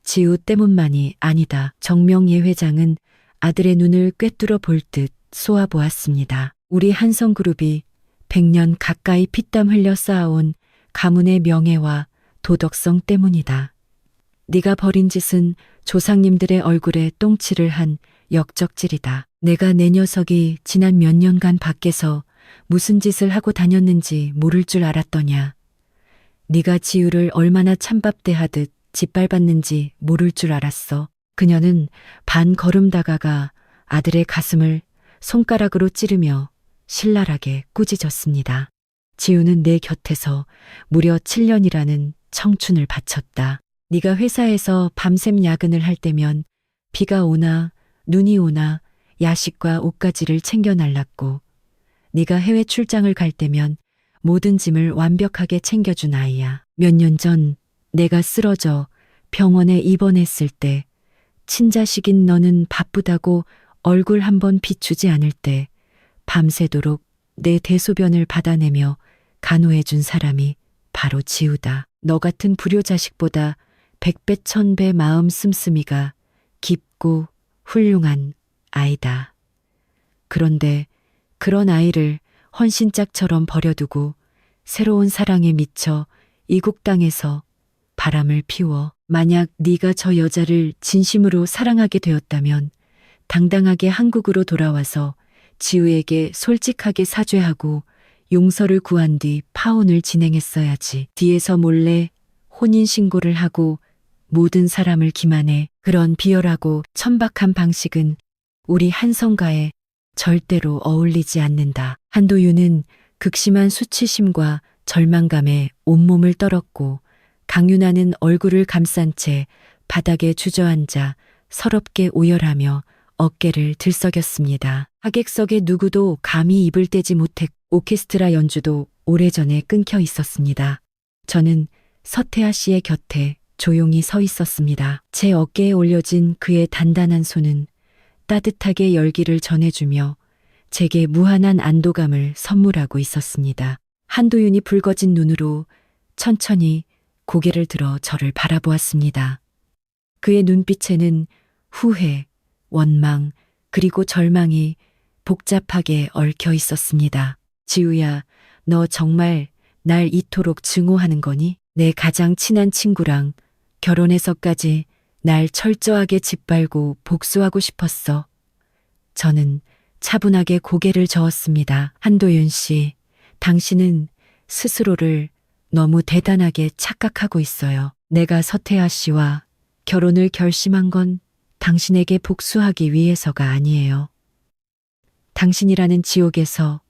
지우 때문만이 아니다. 정명예 회장은 아들의 눈을 꿰뚫어 볼 듯 쏘아보았습니다. 우리 한성그룹이 100년 가까이 피땀 흘려 쌓아온 가문의 명예와 도덕성 때문이다. 네가 벌인 짓은 조상님들의 얼굴에 똥칠을 한 역적질이다. 내가 내 녀석이 지난 몇 년간 밖에서 무슨 짓을 하고 다녔는지 모를 줄 알았더냐. 네가 지우를 얼마나 찬밥대하듯 짓밟았는지 모를 줄 알았어. 그녀는 반 걸음 다가가 아들의 가슴을 손가락으로 찌르며 신랄하게 꾸짖었습니다. 지우는 내 곁에서 무려 7년이라는 청춘을 바쳤다. 네가 회사에서 밤샘 야근을 할 때면 비가 오나 눈이 오나 야식과 옷가지를 챙겨 날랐고, 네가 해외 출장을 갈 때면 모든 짐을 완벽하게 챙겨준 아이야. 몇 년 전 내가 쓰러져 병원에 입원했을 때 친자식인 너는 바쁘다고 얼굴 한번 비추지 않을 때 밤새도록 내 대소변을 받아내며 간호해준 사람이 바로 지우다. 너 같은 불효자식보다 100배 1000배 마음 씀씀이가 깊고 훌륭한 아이다. 그런데 그런 아이를 헌신짝처럼 버려두고 새로운 사랑에 미쳐 이국 땅에서 바람을 피워 만약 네가 저 여자를 진심으로 사랑하게 되었다면 당당하게 한국으로 돌아와서 지우에게 솔직하게 사죄하고 용서를 구한 뒤 파혼을 진행했어야지. 뒤에서 몰래 혼인신고를 하고 모든 사람을 기만해. 그런 비열하고 천박한 방식은 우리 한성가에 절대로 어울리지 않는다. 한도윤은 극심한 수치심과 절망감에 온몸을 떨었고 강윤아는 얼굴을 감싼 채 바닥에 주저앉아 서럽게 오열하며 어깨를 들썩였습니다. 하객석에 누구도 감히 입을 떼지 못했고 오케스트라 연주도 오래전에 끊겨 있었습니다. 저는 서태하 씨의 곁에 조용히 서 있었습니다. 제 어깨에 올려진 그의 단단한 손은 따뜻하게 열기를 전해주며 제게 무한한 안도감을 선물하고 있었습니다. 한도윤이 붉어진 눈으로 천천히 고개를 들어 저를 바라보았습니다. 그의 눈빛에는 후회, 원망, 그리고 절망이 복잡하게 얽혀 있었습니다. 지우야, 너 정말 날 이토록 증오하는 거니? 내 가장 친한 친구랑 결혼해서까지 날 철저하게 짓밟고 복수하고 싶었어. 저는 차분하게 고개를 저었습니다. 한도윤 씨, 당신은 스스로를 너무 대단하게 착각하고 있어요. 내가 서태하 씨와 결혼을 결심한 건 당신에게 복수하기 위해서가 아니에요. 당신이라는 지옥에서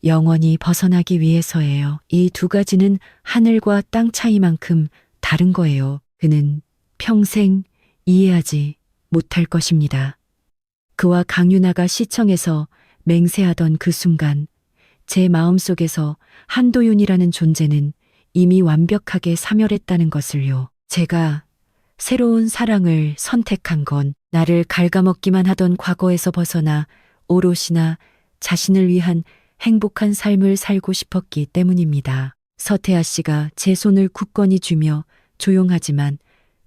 영원히 벗어나기 위해서예요. 이 두 가지는 하늘과 땅 차이만큼 다른 거예요. 그는 평생 이해하지 못할 것입니다. 그와 강윤아가 시청에서 맹세하던 그 순간 제 마음속에서 한도윤이라는 존재는 이미 완벽하게 사멸했다는 것을요. 제가 새로운 사랑을 선택한 건 나를 갉아먹기만 하던 과거에서 벗어나 오롯이나 자신을 위한 행복한 삶을 살고 싶었기 때문입니다. 서태아 씨가 제 손을 굳건히 쥐며 조용하지만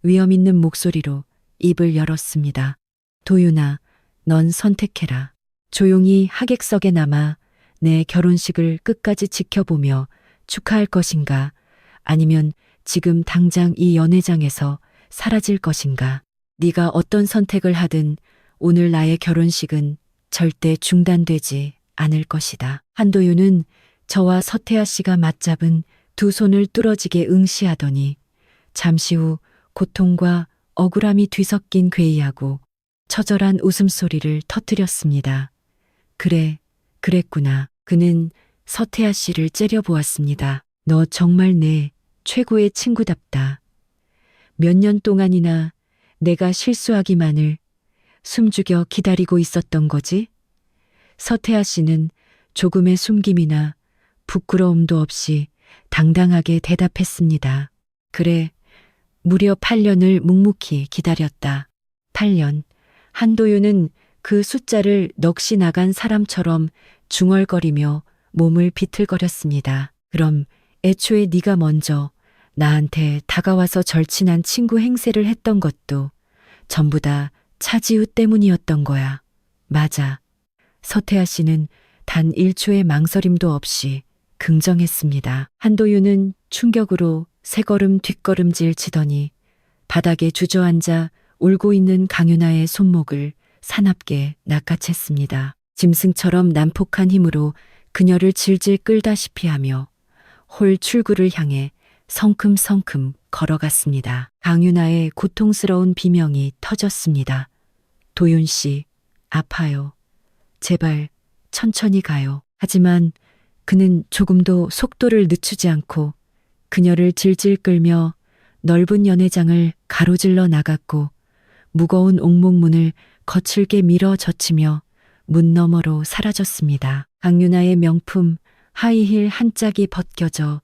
위험 있는 목소리로 입을 열었습니다. 도윤아, 넌 선택해라. 조용히 하객석에 남아 내 결혼식을 끝까지 지켜보며 축하할 것인가? 아니면 지금 당장 이 연회장에서 사라질 것인가? 네가 어떤 선택을 하든 오늘 나의 결혼식은 절대 중단되지 않을 것이다. 한도윤은 저와 서태아 씨가 맞잡은 두 손을 뚫어지게 응시하더니 잠시 후 고통과 억울함이 뒤섞인 괴이하고 처절한 웃음소리를 터뜨렸습니다. 그래, 그랬구나. 그는 서태아 씨를 째려보았습니다. 너 정말 내 최고의 친구답다. 몇 년 동안이나 내가 실수하기만을 숨죽여 기다리고 있었던 거지? 서태아 씨는 조금의 숨김이나 부끄러움도 없이 당당하게 대답했습니다. 그래, 무려 8년을 묵묵히 기다렸다. 8년. 한도윤은 그 숫자를 넋이 나간 사람처럼 중얼거리며 몸을 비틀거렸습니다. 그럼 애초에 네가 먼저 나한테 다가와서 절친한 친구 행세를 했던 것도 전부 다 차지우 때문이었던 거야. 맞아. 서태아 씨는 단 1초의 망설임도 없이 긍정했습니다. 한도윤은 충격으로 세 걸음 뒷걸음질 치더니 바닥에 주저앉아 울고 있는 강윤아의 손목을 사납게 낚아챘습니다. 짐승처럼 난폭한 힘으로 그녀를 질질 끌다시피 하며 홀 출구를 향해 성큼성큼 걸어갔습니다. 강윤아의 고통스러운 비명이 터졌습니다. 도윤 씨, 아파요. 제발 천천히 가요. 하지만 그는 조금도 속도를 늦추지 않고 그녀를 질질 끌며 넓은 연회장을 가로질러 나갔고 무거운 옥목문을 거칠게 밀어 젖히며 문 너머로 사라졌습니다. 강윤아의 명품 하이힐 한 짝이 벗겨져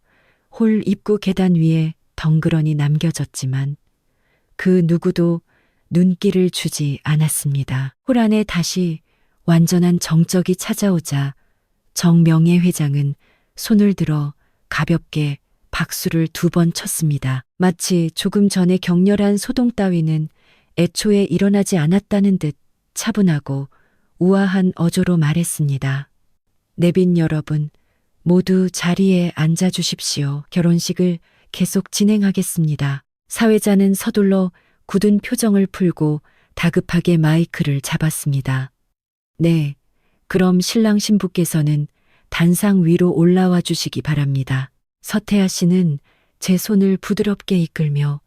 홀 입구 계단 위에 덩그러니 남겨졌지만 그 누구도 눈길을 주지 않았습니다. 홀 안에 다시 완전한 정적이 찾아오자 정명애 회장은 손을 들어 가볍게 박수를 2번 쳤습니다. 마치 조금 전에 격렬한 소동 따위는 애초에 일어나지 않았다는 듯 차분하고 우아한 어조로 말했습니다. 내빈 여러분, 모두 자리에 앉아 주십시오. 결혼식을 계속 진행하겠습니다. 사회자는 서둘러 굳은 표정을 풀고 다급하게 마이크를 잡았습니다. 네, 그럼 신랑 신부께서는 단상 위로 올라와 주시기 바랍니다. 서태아 씨는 제 손을 부드럽게 이끌며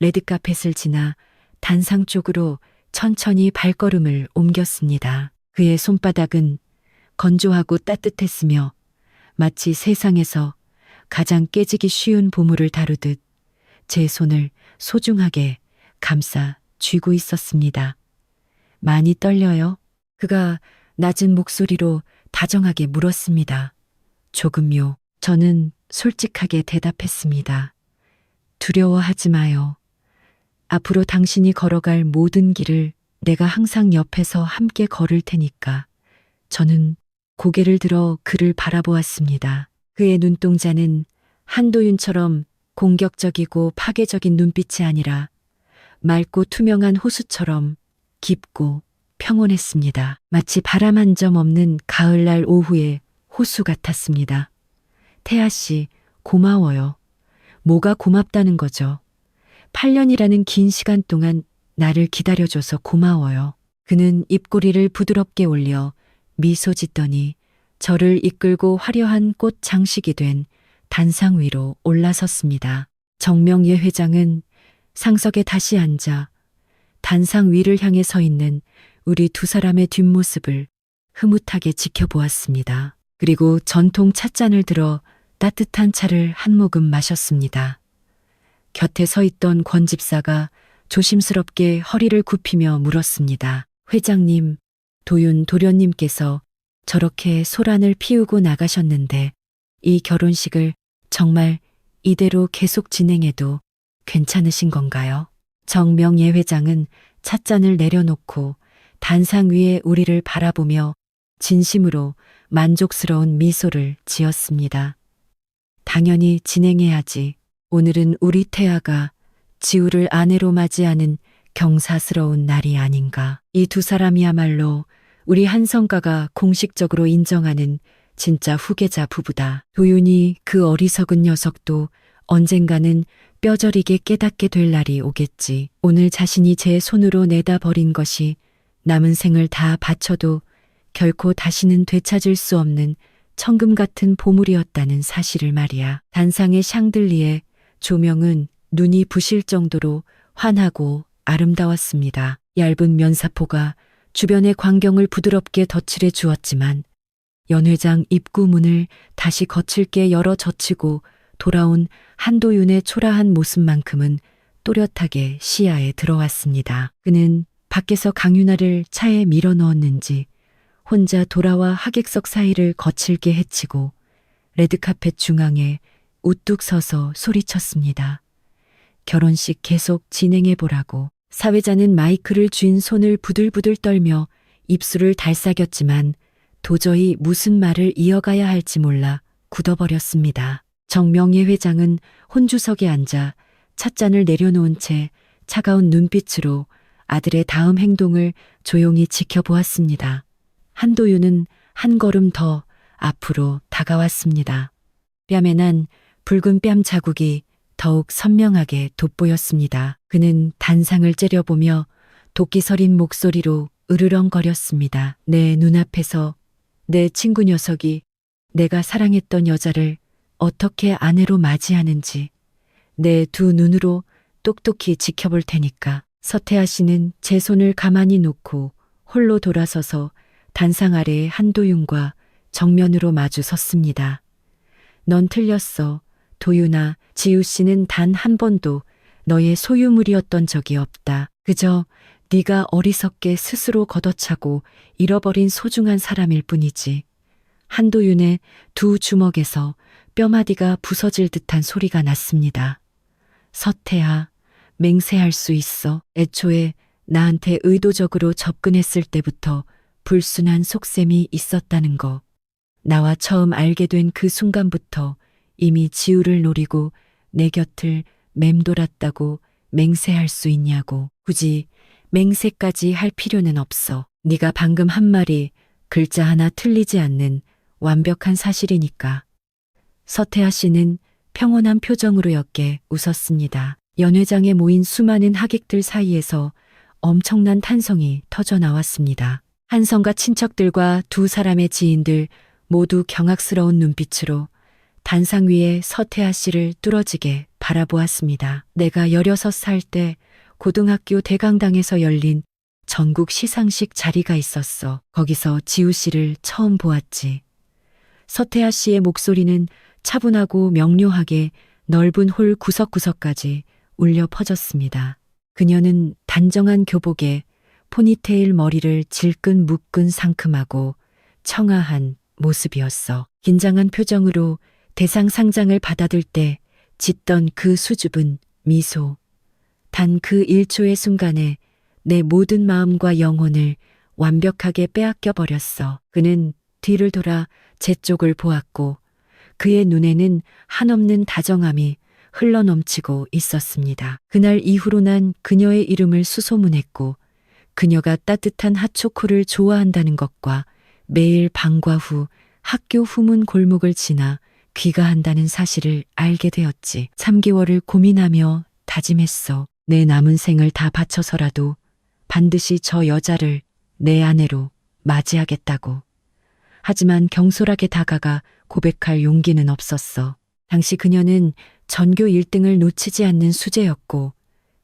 레드카펫을 지나 단상 쪽으로 천천히 발걸음을 옮겼습니다. 그의 손바닥은 건조하고 따뜻했으며 마치 세상에서 가장 깨지기 쉬운 보물을 다루듯 제 손을 소중하게 감싸 쥐고 있었습니다. 많이 떨려요? 그가 낮은 목소리로 다정하게 물었습니다. 조금요. 저는 솔직하게 대답했습니다. 두려워하지 마요. 앞으로 당신이 걸어갈 모든 길을 내가 항상 옆에서 함께 걸을 테니까. 저는 고개를 들어 그를 바라보았습니다. 그의 눈동자는 한도윤처럼 공격적이고 파괴적인 눈빛이 아니라 맑고 투명한 호수처럼 깊고 평온했습니다. 마치 바람 한 점 없는 가을날 오후의 호수 같았습니다. 태아 씨, 고마워요. 뭐가 고맙다는 거죠? 8년이라는 긴 시간 동안 나를 기다려줘서 고마워요. 그는 입꼬리를 부드럽게 올려 미소 짓더니 저를 이끌고 화려한 꽃 장식이 된 단상 위로 올라섰습니다. 정명예 회장은 상석에 다시 앉아 단상 위를 향해 서 있는 우리 두 사람의 뒷모습을 흐뭇하게 지켜보았습니다. 그리고 전통 찻잔을 들어 따뜻한 차를 한 모금 마셨습니다. 곁에 서 있던 권 집사가 조심스럽게 허리를 굽히며 물었습니다. 회장님, 도윤 도련님께서 저렇게 소란을 피우고 나가셨는데 이 결혼식을 정말 이대로 계속 진행해도 괜찮으신 건가요? 정명예 회장은 찻잔을 내려놓고 단상 위에 우리를 바라보며 진심으로 만족스러운 미소를 지었습니다. 당연히 진행해야지. 오늘은 우리 태아가 지우를 아내로 맞이하는 경사스러운 날이 아닌가. 이 두 사람이야말로 우리 한성가가 공식적으로 인정하는 진짜 후계자 부부다. 도윤이 그 어리석은 녀석도 언젠가는 뼈저리게 깨닫게 될 날이 오겠지. 오늘 자신이 제 손으로 내다 버린 것이 남은 생을 다 바쳐도 결코 다시는 되찾을 수 없는 천금 같은 보물이었다는 사실을 말이야. 단상의 샹들리에 조명은 눈이 부실 정도로 환하고 아름다웠습니다. 얇은 면사포가 주변의 광경을 부드럽게 덧칠해 주었지만 연 회장 입구 문을 다시 거칠게 열어 젖히고 돌아온 한도윤의 초라한 모습만큼은 또렷하게 시야에 들어왔습니다. 그는 밖에서 강윤아를 차에 밀어 넣었는지 혼자 돌아와 하객석 사이를 거칠게 헤치고 레드카펫 중앙에 우뚝 서서 소리쳤습니다. 결혼식 계속 진행해보라고. 사회자는 마이크를 쥔 손을 부들부들 떨며 입술을 달싹였지만 도저히 무슨 말을 이어가야 할지 몰라 굳어버렸습니다. 정명예 회장은 혼주석에 앉아 찻잔을 내려놓은 채 차가운 눈빛으로 아들의 다음 행동을 조용히 지켜보았습니다. 한도윤은 한 걸음 더 앞으로 다가왔습니다. 뺨에 난 붉은 뺨 자국이 더욱 선명하게 돋보였습니다. 그는 단상을 째려보며 도끼 서린 목소리로 으르렁거렸습니다. 내 눈앞에서 내 친구 녀석이 내가 사랑했던 여자를 어떻게 아내로 맞이하는지 내 두 눈으로 똑똑히 지켜볼 테니까. 서태하 씨는 제 손을 가만히 놓고 홀로 돌아서서 단상 아래의 한도윤과 정면으로 마주 섰습니다. 넌 틀렸어. 도윤아, 지우 씨는 단 한 번도 너의 소유물이었던 적이 없다. 그저 네가 어리석게 스스로 걷어차고 잃어버린 소중한 사람일 뿐이지. 한도윤의 두 주먹에서 뼈마디가 부서질 듯한 소리가 났습니다. 서태하, 맹세할 수 있어. 애초에 나한테 의도적으로 접근했을 때부터 불순한 속셈이 있었다는 거. 나와 처음 알게 된 그 순간부터 이미 지우를 노리고 내 곁을 맴돌았다고 맹세할 수 있냐고. 굳이 맹세까지 할 필요는 없어. 네가 방금 한 말이 글자 하나 틀리지 않는 완벽한 사실이니까. 서태하 씨는 평온한 표정으로 옅게 웃었습니다. 연회장에 모인 수많은 하객들 사이에서 엄청난 탄성이 터져 나왔습니다. 한성과 친척들과 두 사람의 지인들 모두 경악스러운 눈빛으로 단상 위에 서태하 씨를 뚫어지게 바라보았습니다. 내가 16살 때 고등학교 대강당에서 열린 전국 시상식 자리가 있었어. 거기서 지우 씨를 처음 보았지. 서태하 씨의 목소리는 차분하고 명료하게 넓은 홀 구석구석까지 울려 퍼졌습니다. 그녀는 단정한 교복에 포니테일 머리를 질끈 묶은 상큼하고 청아한 모습이었어. 긴장한 표정으로 대상 상장을 받아들 때 짓던 그 수줍은 미소. 단 그 1초의 순간에 내 모든 마음과 영혼을 완벽하게 빼앗겨 버렸어. 그는 뒤를 돌아 제 쪽을 보았고 그의 눈에는 한없는 다정함이 흘러넘치고 있었습니다. 그날 이후로 난 그녀의 이름을 수소문했고 그녀가 따뜻한 핫초코를 좋아한다는 것과 매일 방과 후 학교 후문 골목을 지나 귀가한다는 사실을 알게 되었지. 3개월을 고민하며 다짐했어. 내 남은 생을 다 바쳐서라도 반드시 저 여자를 내 아내로 맞이하겠다고. 하지만 경솔하게 다가가 고백할 용기는 없었어. 당시 그녀는 전교 1등을 놓치지 않는 수재였고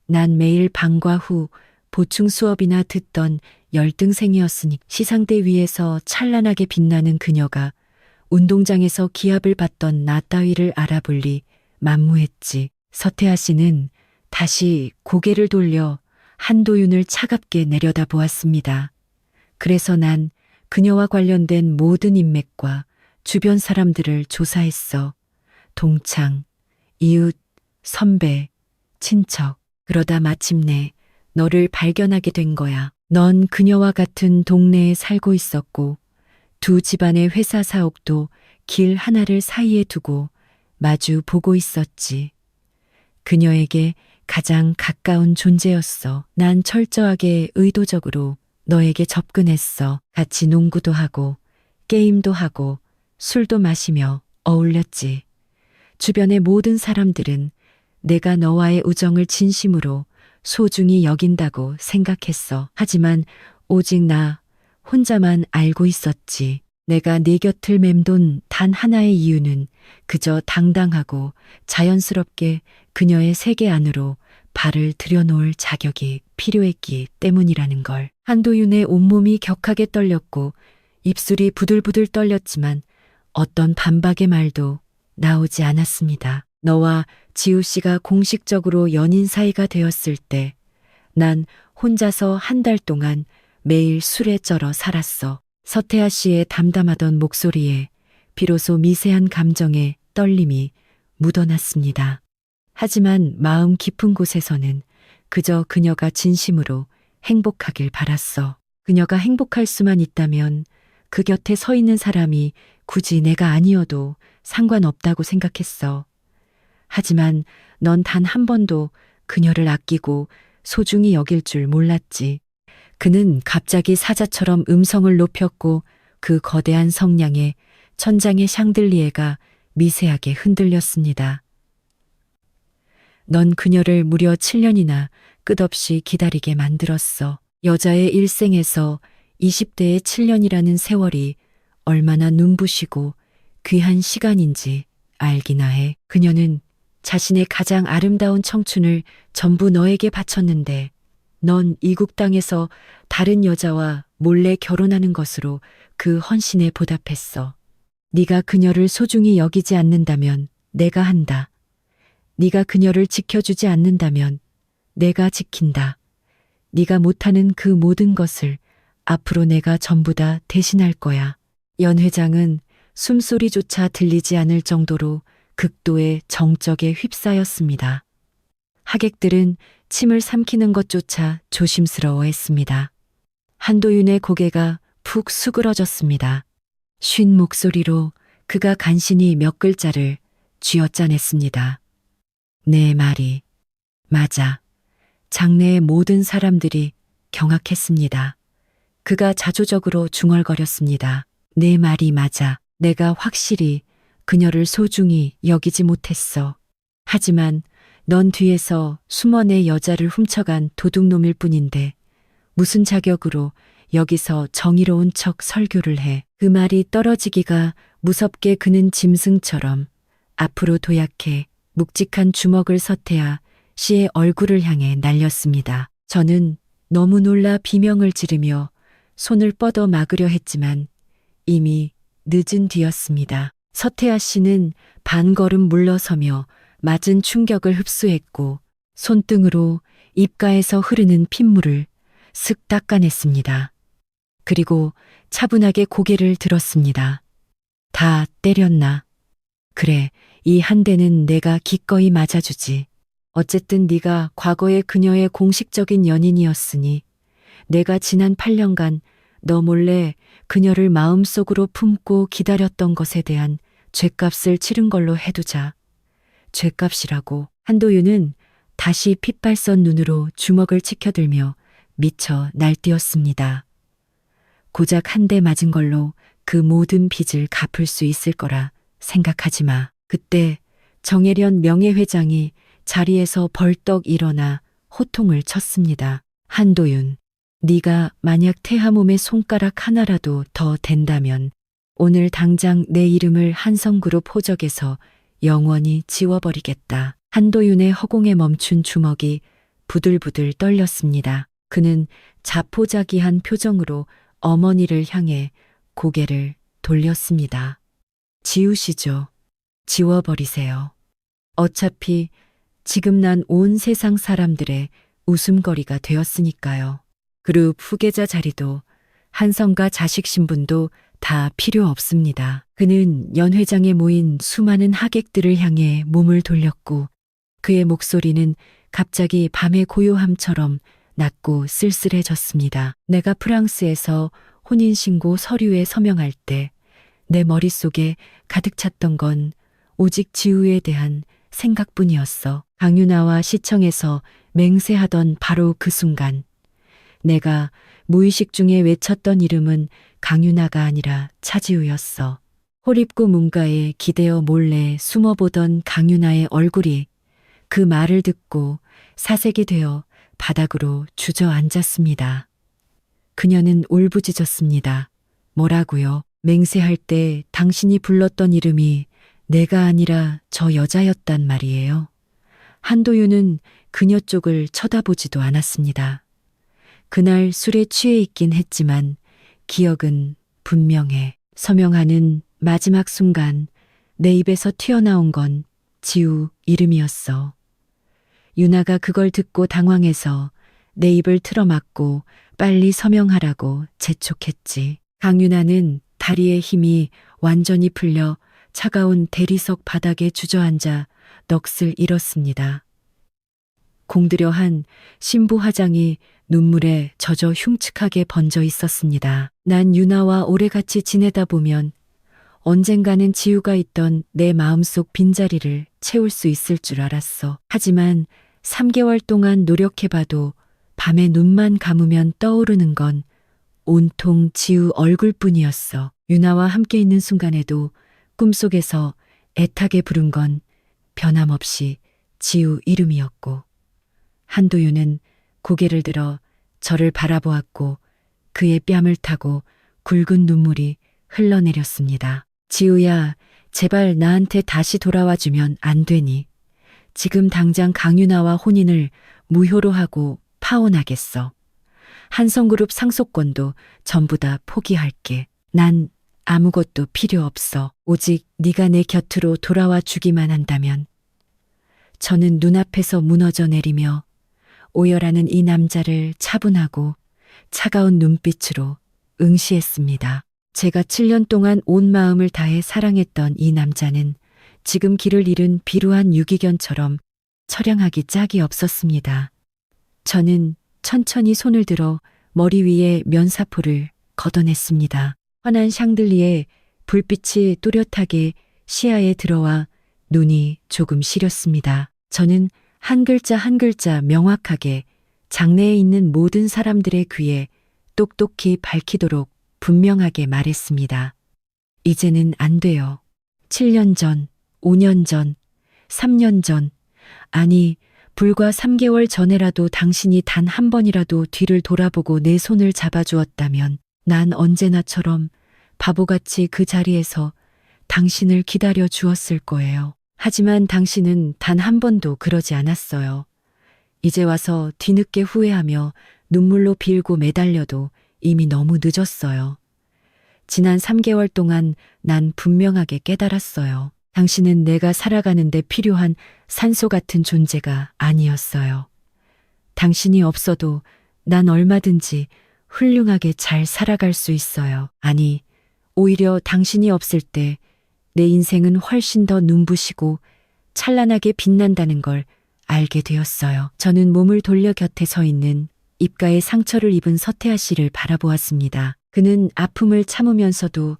난 매일 방과 후 보충 수업이나 듣던 열등생이었으니 시상대 위에서 찬란하게 빛나는 그녀가 운동장에서 기합을 받던 나 따위를 알아볼 리 만무했지. 서태하 씨는 다시 고개를 돌려 한도윤을 차갑게 내려다보았습니다. 그래서 난 그녀와 관련된 모든 인맥과 주변 사람들을 조사했어. 동창, 이웃, 선배, 친척. 그러다 마침내 너를 발견하게 된 거야. 넌 그녀와 같은 동네에 살고 있었고, 두 집안의 회사 사옥도 길 하나를 사이에 두고 마주 보고 있었지. 그녀에게 가장 가까운 존재였어. 난 철저하게 의도적으로 너에게 접근했어. 같이 농구도 하고, 게임도 하고, 술도 마시며 어울렸지. 주변의 모든 사람들은 내가 너와의 우정을 진심으로 소중히 여긴다고 생각했어. 하지만 오직 나 혼자만 알고 있었지. 내가 네 곁을 맴돈 단 하나의 이유는 그저 당당하고 자연스럽게 그녀의 세계 안으로 발을 들여놓을 자격이 필요했기 때문이라는 걸. 한도윤의 온몸이 격하게 떨렸고 입술이 부들부들 떨렸지만 어떤 반박의 말도 나오지 않았습니다. 너와 지우 씨가 공식적으로 연인 사이가 되었을 때 난 혼자서 한 달 동안 매일 술에 쩔어 살았어. 서태하 씨의 담담하던 목소리에 비로소 미세한 감정의 떨림이 묻어났습니다. 하지만 마음 깊은 곳에서는 그저 그녀가 진심으로 행복하길 바랐어. 그녀가 행복할 수만 있다면 그 곁에 서 있는 사람이 굳이 내가 아니어도 상관없다고 생각했어. 하지만 넌 단 한 번도 그녀를 아끼고 소중히 여길 줄 몰랐지. 그는 갑자기 사자처럼 음성을 높였고 그 거대한 성량에 천장의 샹들리에가 미세하게 흔들렸습니다. 넌 그녀를 무려 7년이나 끝없이 기다리게 만들었어. 여자의 일생에서 20대의 7년이라는 세월이 얼마나 눈부시고 귀한 시간인지 알기나 해. 그녀는 자신의 가장 아름다운 청춘을 전부 너에게 바쳤는데 넌 이국 땅에서 다른 여자와 몰래 결혼하는 것으로 그 헌신에 보답했어. 네가 그녀를 소중히 여기지 않는다면 내가 한다. 네가 그녀를 지켜주지 않는다면 내가 지킨다. 네가 못하는 그 모든 것을 앞으로 내가 전부 다 대신할 거야. 연 회장은 숨소리조차 들리지 않을 정도로 극도의 정적에 휩싸였습니다. 하객들은 침을 삼키는 것조차 조심스러워했습니다. 한도윤의 고개가 푹 수그러졌습니다. 쉰 목소리로 그가 간신히 몇 글자를 쥐어짜냈습니다. 내 말이 맞아. 장내의 모든 사람들이 경악했습니다. 그가 자조적으로 중얼거렸습니다. 내 말이 맞아. 내가 확실히 그녀를 소중히 여기지 못했어. 하지만 넌 뒤에서 숨어 내 여자를 훔쳐간 도둑놈일 뿐인데 무슨 자격으로 여기서 정의로운 척 설교를 해. 그 말이 떨어지기가 무섭게 그는 짐승처럼 앞으로 도약해 묵직한 주먹을 서태하 씨의 얼굴을 향해 날렸습니다. 저는 너무 놀라 비명을 지르며 손을 뻗어 막으려 했지만 이미 늦은 뒤였습니다. 서태하 씨는 반걸음 물러서며 맞은 충격을 흡수했고 손등으로 입가에서 흐르는 핏물을 슥 닦아냈습니다. 그리고 차분하게 고개를 들었습니다. 다 때렸나? 그래, 이 한 대는 내가 기꺼이 맞아주지. 어쨌든 네가 과거의 그녀의 공식적인 연인이었으니 내가 지난 8년간 너 몰래 그녀를 마음속으로 품고 기다렸던 것에 대한 죗값을 치른 걸로 해두자. 죗값이라고. 한도윤은 다시 핏발선 눈으로 주먹을 치켜들며 미쳐 날뛰었습니다. 고작 한 대 맞은 걸로 그 모든 빚을 갚을 수 있을 거라 생각하지 마. 그때 정혜련 명예회장이 자리에서 벌떡 일어나 호통을 쳤습니다. 한도윤, 네가 만약 태하 몸의 손가락 하나라도 더 댄다면 오늘 당장 내 이름을 한성그룹 호적에서 영원히 지워버리겠다. 한도윤의 허공에 멈춘 주먹이 부들부들 떨렸습니다. 그는 자포자기한 표정으로 어머니를 향해 고개를 돌렸습니다. 지우시죠. 지워버리세요. 어차피 지금 난 온 세상 사람들의 웃음거리가 되었으니까요. 그룹 후계자 자리도 한성과 자식 신분도 다 필요 없습니다. 그는 연 회장에 모인 수많은 하객들을 향해 몸을 돌렸고 그의 목소리는 갑자기 밤의 고요함처럼 낮고 쓸쓸해졌습니다. 내가 프랑스에서 혼인신고 서류에 서명할 때 내 머릿속에 가득 찼던 건 오직 지우에 대한 생각뿐이었어. 강윤아와 시청에서 맹세하던 바로 그 순간 내가 무의식 중에 외쳤던 이름은 강윤아가 아니라 차지우였어. 홀입구 문가에 기대어 몰래 숨어보던 강윤아의 얼굴이 그 말을 듣고 사색이 되어 바닥으로 주저앉았습니다. 그녀는 울부짖었습니다. 뭐라고요? 맹세할 때 당신이 불렀던 이름이 내가 아니라 저 여자였단 말이에요. 한도윤은 그녀 쪽을 쳐다보지도 않았습니다. 그날 술에 취해 있긴 했지만 기억은 분명해. 서명하는 마지막 순간 내 입에서 튀어나온 건 지우 이름이었어. 윤아가 그걸 듣고 당황해서 내 입을 틀어막고 빨리 서명하라고 재촉했지. 강윤아는 다리의 힘이 완전히 풀려 차가운 대리석 바닥에 주저앉아 넋을 잃었습니다. 공들여 한 신부 화장이 눈물에 젖어 흉측하게 번져 있었습니다. 난 윤아와 오래같이 지내다 보면 언젠가는 지우가 있던 내 마음속 빈자리를 채울 수 있을 줄 알았어. 하지만 3개월 동안 노력해봐도 밤에 눈만 감으면 떠오르는 건 온통 지우 얼굴뿐이었어. 윤아와 함께 있는 순간에도 꿈속에서 애타게 부른 건 변함없이 지우 이름이었고 한도윤은 고개를 들어 저를 바라보았고 그의 뺨을 타고 굵은 눈물이 흘러내렸습니다. 지우야, 제발 나한테 다시 돌아와주면 안 되니? 지금 당장 강윤아와 혼인을 무효로 하고 파혼하겠어. 한성그룹 상속권도 전부 다 포기할게. 난 아무것도 필요 없어. 오직 네가 내 곁으로 돌아와 주기만 한다면. 저는 눈앞에서 무너져 내리며 오열하는 이 남자를 차분하고 차가운 눈빛으로 응시했습니다. 제가 7년 동안 온 마음을 다해 사랑했던 이 남자는 지금 길을 잃은 비루한 유기견처럼 처량하기 짝이 없었습니다. 저는 천천히 손을 들어 머리 위에 면사포를 걷어냈습니다. 환한 샹들리에 불빛이 또렷하게 시야에 들어와 눈이 조금 시렸습니다. 저는 한 글자 한 글자 명확하게 장내에 있는 모든 사람들의 귀에 똑똑히 밝히도록 분명하게 말했습니다. 이제는 안 돼요. 7년 전, 5년 전, 3년 전, 아니 불과 3개월 전에라도 당신이 단 한 번이라도 뒤를 돌아보고 내 손을 잡아주었다면 난 언제나처럼 바보같이 그 자리에서 당신을 기다려 주었을 거예요. 하지만 당신은 단 한 번도 그러지 않았어요. 이제 와서 뒤늦게 후회하며 눈물로 빌고 매달려도 이미 너무 늦었어요. 지난 3개월 동안 난 분명하게 깨달았어요. 당신은 내가 살아가는데 필요한 산소 같은 존재가 아니었어요. 당신이 없어도 난 얼마든지 훌륭하게 잘 살아갈 수 있어요. 아니, 오히려 당신이 없을 때 내 인생은 훨씬 더 눈부시고 찬란하게 빛난다는 걸 알게 되었어요. 저는 몸을 돌려 곁에 서 있는 입가에 상처를 입은 서태아 씨를 바라보았습니다. 그는 아픔을 참으면서도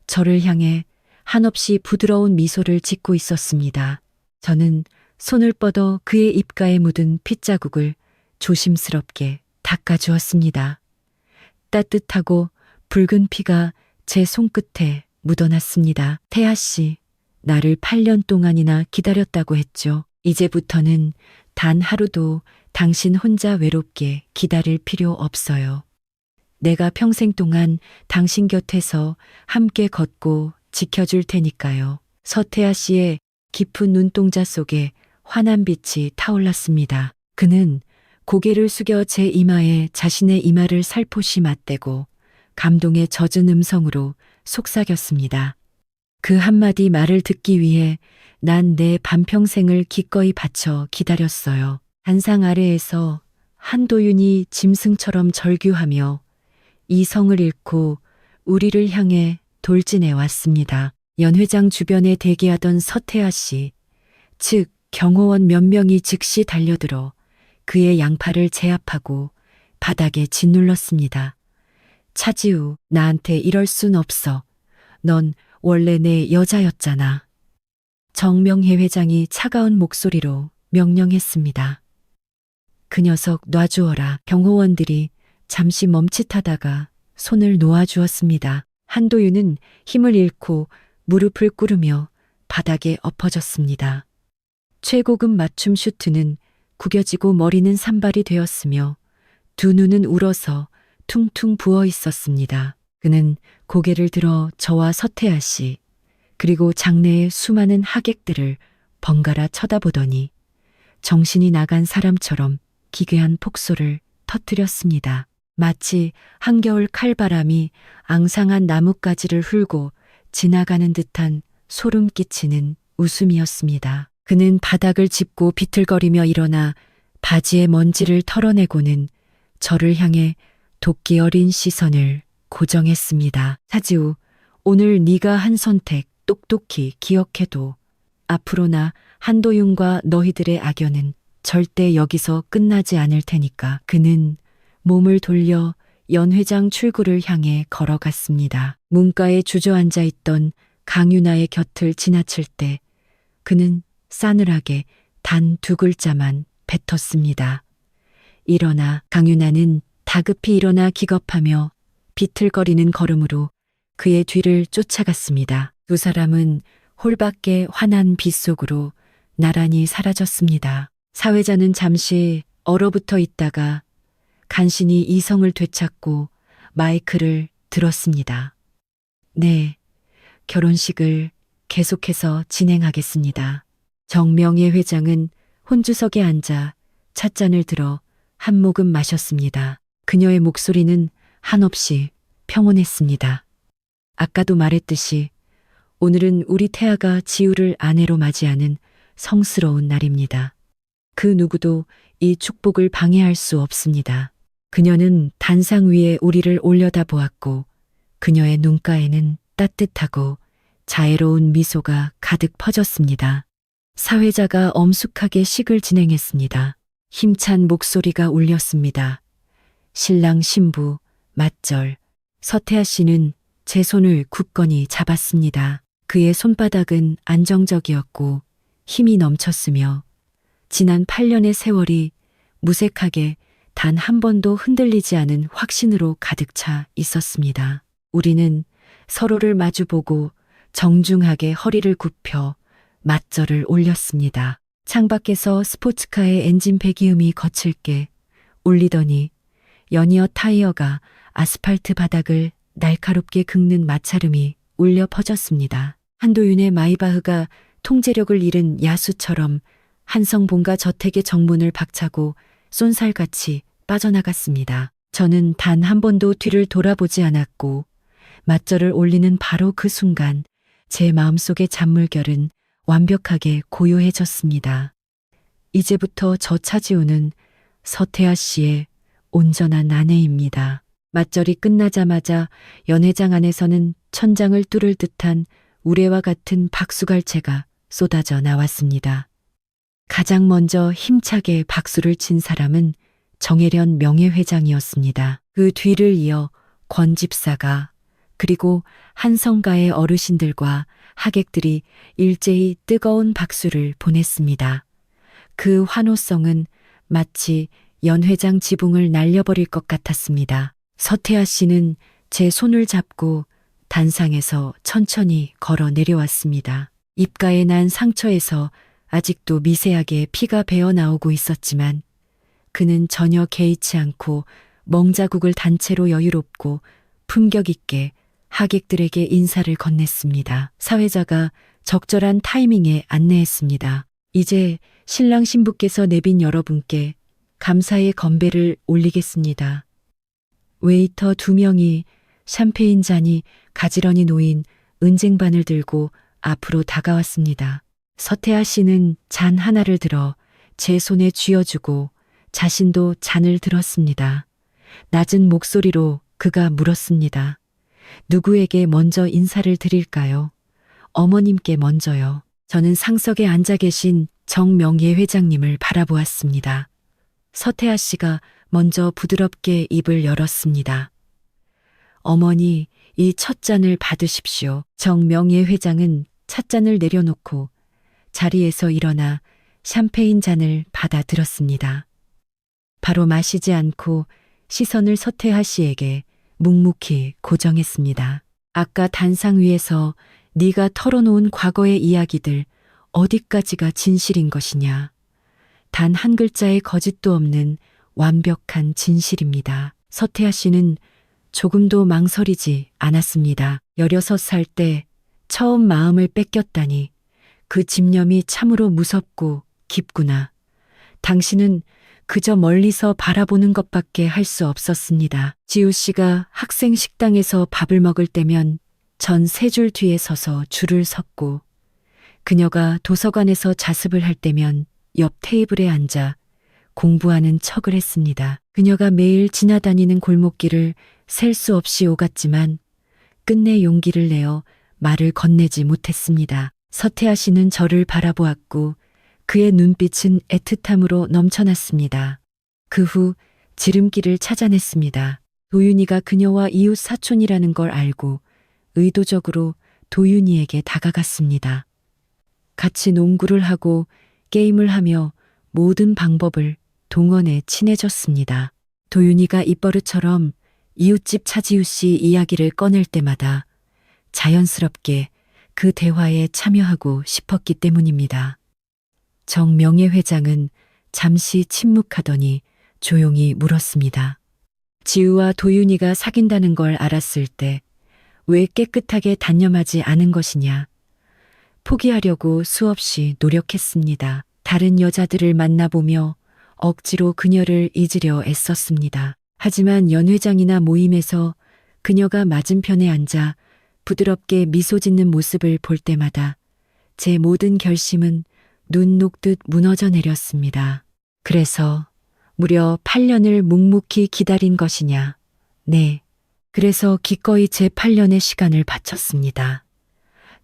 저를 향해 한없이 부드러운 미소를 짓고 있었습니다. 저는 손을 뻗어 그의 입가에 묻은 핏자국을 조심스럽게 닦아주었습니다. 따뜻하고 붉은 피가 제 손끝에 묻어났습니다. 태아 씨, 나를 8년 동안이나 기다렸다고 했죠. 이제부터는 단 하루도 당신 혼자 외롭게 기다릴 필요 없어요. 내가 평생 동안 당신 곁에서 함께 걷고 지켜줄 테니까요. 서태아 씨의 깊은 눈동자 속에 환한 빛이 타올랐습니다. 그는 고개를 숙여 제 이마에 자신의 이마를 살포시 맞대고 감동에 젖은 음성으로 속삭였습니다. 그 한마디 말을 듣기 위해 난 내 반평생을 기꺼이 바쳐 기다렸어요. 단상 아래에서 한도윤이 짐승처럼 절규하며 이성을 잃고 우리를 향해 돌진해 왔습니다. 연 회장 주변에 대기하던 서태하 씨, 즉 경호원 몇 명이 즉시 달려들어 그의 양팔을 제압하고 바닥에 짓눌렀습니다. 차지우, 나한테 이럴 순 없어. 넌 원래 내 여자였잖아. 정명회 회장이 차가운 목소리로 명령했습니다. 그 녀석 놔주어라. 경호원들이 잠시 멈칫하다가 손을 놓아주었습니다. 한도윤은 힘을 잃고 무릎을 꿇으며 바닥에 엎어졌습니다. 최고급 맞춤 슈트는 구겨지고 머리는 산발이 되었으며 두 눈은 울어서 퉁퉁 부어 있었습니다. 그는 고개를 들어 저와 서태하 씨, 그리고 장내의 수많은 하객들을 번갈아 쳐다보더니 정신이 나간 사람처럼 기괴한 폭소를 터뜨렸습니다. 마치 한겨울 칼바람이 앙상한 나뭇가지를 훑고 지나가는 듯한 소름 끼치는 웃음이었습니다. 그는 바닥을 짚고 비틀거리며 일어나 바지의 먼지를 털어내고는 저를 향해 도끼 어린 시선을 고정했습니다. 차지우, 오늘 네가 한 선택 똑똑히 기억해도 앞으로 나 한도윤과 너희들의 악연은 절대 여기서 끝나지 않을 테니까. 그는 몸을 돌려 연 회장 출구를 향해 걸어갔습니다. 문가에 주저앉아 있던 강윤아의 곁을 지나칠 때 그는 싸늘하게 단 두 글자만 뱉었습니다. 일어나. 강윤아는 다급히 일어나 기겁하며 비틀거리는 걸음으로 그의 뒤를 쫓아갔습니다. 두 사람은 홀밖의 환한 빛 속으로 나란히 사라졌습니다. 사회자는 잠시 얼어붙어 있다가 간신히 이성을 되찾고 마이크를 들었습니다. 네, 결혼식을 계속해서 진행하겠습니다. 정명예 회장은 혼주석에 앉아 찻잔을 들어 한 모금 마셨습니다. 그녀의 목소리는 한없이 평온했습니다. 아까도 말했듯이 오늘은 우리 태아가 지우를 아내로 맞이하는 성스러운 날입니다. 그 누구도 이 축복을 방해할 수 없습니다. 그녀는 단상 위에 우리를 올려다보았고 그녀의 눈가에는 따뜻하고 자애로운 미소가 가득 퍼졌습니다. 사회자가 엄숙하게 식을 진행했습니다. 힘찬 목소리가 울렸습니다. 신랑 신부, 맞절. 서태하 씨는 제 손을 굳건히 잡았습니다. 그의 손바닥은 안정적이었고 힘이 넘쳤으며 지난 8년의 세월이 무색하게 단 한 번도 흔들리지 않은 확신으로 가득 차 있었습니다. 우리는 서로를 마주보고 정중하게 허리를 굽혀 맞절을 올렸습니다. 창밖에서 스포츠카의 엔진 배기음이 거칠게 울리더니 연이어 타이어가 아스팔트 바닥을 날카롭게 긁는 마찰음이 울려 퍼졌습니다. 한도윤의 마이바흐가 통제력을 잃은 야수처럼 한성본가 저택의 정문을 박차고 쏜살같이 빠져나갔습니다. 저는 단 한 번도 뒤를 돌아보지 않았고 맞절을 올리는 바로 그 순간 제 마음속의 잔물결은 완벽하게 고요해졌습니다. 이제부터 저 차지우는 서태하 씨의 온전한 아내입니다. 맞절이 끝나자마자 연 회장 안에서는 천장을 뚫을 듯한 우레와 같은 박수갈채가 쏟아져 나왔습니다. 가장 먼저 힘차게 박수를 친 사람은 정혜련 명예회장이었습니다. 그 뒤를 이어 권 집사가, 그리고 한성가의 어르신들과 하객들이 일제히 뜨거운 박수를 보냈습니다. 그 환호성은 마치 연 회장 지붕을 날려버릴 것 같았습니다. 서태하 씨는 제 손을 잡고 단상에서 천천히 걸어 내려왔습니다. 입가에 난 상처에서 아직도 미세하게 피가 배어 나오고 있었지만 그는 전혀 개의치 않고 멍자국을 단체로 여유롭고 품격 있게 하객들에게 인사를 건넸습니다. 사회자가 적절한 타이밍에 안내했습니다. 이제 신랑 신부께서 내빈 여러분께 감사의 건배를 올리겠습니다. 웨이터 2명이 샴페인 잔이 가지런히 놓인 은쟁반을 들고 앞으로 다가왔습니다. 서태하 씨는 잔 하나를 들어 제 손에 쥐어주고 자신도 잔을 들었습니다. 낮은 목소리로 그가 물었습니다. 누구에게 먼저 인사를 드릴까요? 어머님께 먼저요. 저는 상석에 앉아 계신 정명예 회장님을 바라보았습니다. 서태하 씨가 먼저 부드럽게 입을 열었습니다. 어머니, 이 첫 잔을 받으십시오. 정명예 회장은 찻잔을 내려놓고 자리에서 일어나 샴페인 잔을 받아 들었습니다. 바로 마시지 않고 시선을 서태하 씨에게 묵묵히 고정했습니다. 아까 단상 위에서 네가 털어놓은 과거의 이야기들 어디까지가 진실인 것이냐. 단 한 글자의 거짓도 없는 완벽한 진실입니다. 서태하 씨는 조금도 망설이지 않았습니다. 16살 때 처음 마음을 뺏겼다니 그 집념이 참으로 무섭고 깊구나. 당신은 그저 멀리서 바라보는 것밖에 할 수 없었습니다. 지우 씨가 학생 식당에서 밥을 먹을 때면 전 세 줄 뒤에 서서 줄을 섰고 그녀가 도서관에서 자습을 할 때면 옆 테이블에 앉아 공부하는 척을 했습니다. 그녀가 매일 지나다니는 골목길을 셀 수 없이 오갔지만 끝내 용기를 내어 말을 건네지 못했습니다. 서태하 씨는 저를 바라보았고 그의 눈빛은 애틋함으로 넘쳐났습니다. 그 후 지름길을 찾아냈습니다. 도윤이가 그녀와 이웃 사촌이라는 걸 알고 의도적으로 도윤이에게 다가갔습니다. 같이 농구를 하고 게임을 하며 모든 방법을 동원해 친해졌습니다. 도윤이가 입버릇처럼 이웃집 차지우 씨 이야기를 꺼낼 때마다 자연스럽게 그 대화에 참여하고 싶었기 때문입니다. 정명예 회장은 잠시 침묵하더니 조용히 물었습니다. 지우와 도윤이가 사귄다는 걸 알았을 때 왜 깨끗하게 단념하지 않은 것이냐. 포기하려고 수없이 노력했습니다. 다른 여자들을 만나보며 억지로 그녀를 잊으려 애썼습니다. 하지만 연회장이나 모임에서 그녀가 맞은편에 앉아 부드럽게 미소 짓는 모습을 볼 때마다 제 모든 결심은 눈 녹듯 무너져 내렸습니다. 그래서 무려 8년을 묵묵히 기다린 것이냐. 네. 그래서 기꺼이 제 8년의 시간을 바쳤습니다.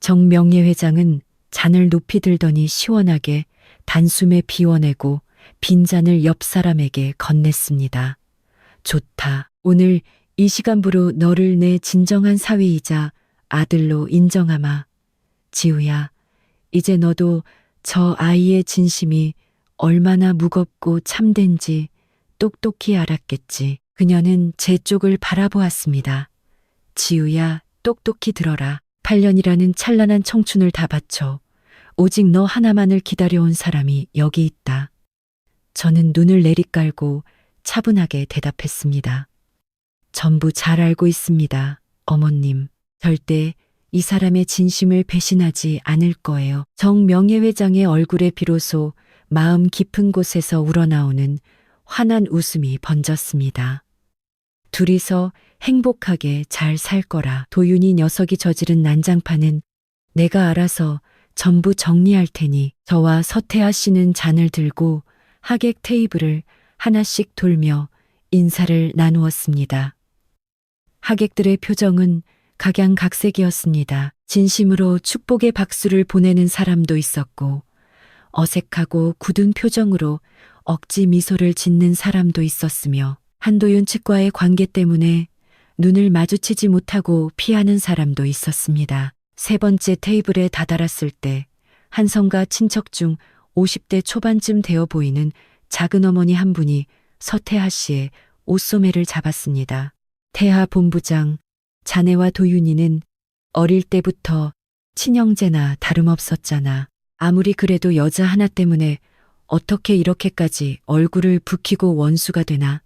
정명예 회장은 잔을 높이 들더니 시원하게 단숨에 비워내고 빈잔을 옆 사람에게 건넸습니다. 좋다. 오늘 이 시간부로 너를 내 진정한 사위이자 아들로 인정하마. 지우야, 이제 너도 저 아이의 진심이 얼마나 무겁고 참된지 똑똑히 알았겠지. 그녀는 제 쪽을 바라보았습니다. 지우야, 똑똑히 들어라. 8년이라는 찬란한 청춘을 다 바쳐 오직 너 하나만을 기다려온 사람이 여기 있다. 저는 눈을 내리깔고 차분하게 대답했습니다. 전부 잘 알고 있습니다. 어머님, 절대 이 사람의 진심을 배신하지 않을 거예요. 정명예 회장의 얼굴에 비로소 마음 깊은 곳에서 우러나오는 환한 웃음이 번졌습니다. 둘이서 행복하게 잘 살 거라. 도윤이 녀석이 저지른 난장판은 내가 알아서 전부 정리할 테니. 저와 서태하 씨는 잔을 들고 하객 테이블을 하나씩 돌며 인사를 나누었습니다. 하객들의 표정은 각양각색이었습니다. 진심으로 축복의 박수를 보내는 사람도 있었고 어색하고 굳은 표정으로 억지 미소를 짓는 사람도 있었으며 한도윤 측과의 관계 때문에 눈을 마주치지 못하고 피하는 사람도 있었습니다. 세 번째 테이블에 다다랐을 때 한성가 친척 중 50대 초반쯤 되어 보이는 작은 어머니 한 분이 서태하 씨의 옷소매를 잡았습니다. 태하 본부장, 자네와 도윤이는 어릴 때부터 친형제나 다름없었잖아. 아무리 그래도 여자 하나 때문에 어떻게 이렇게까지 얼굴을 붉히고 원수가 되나.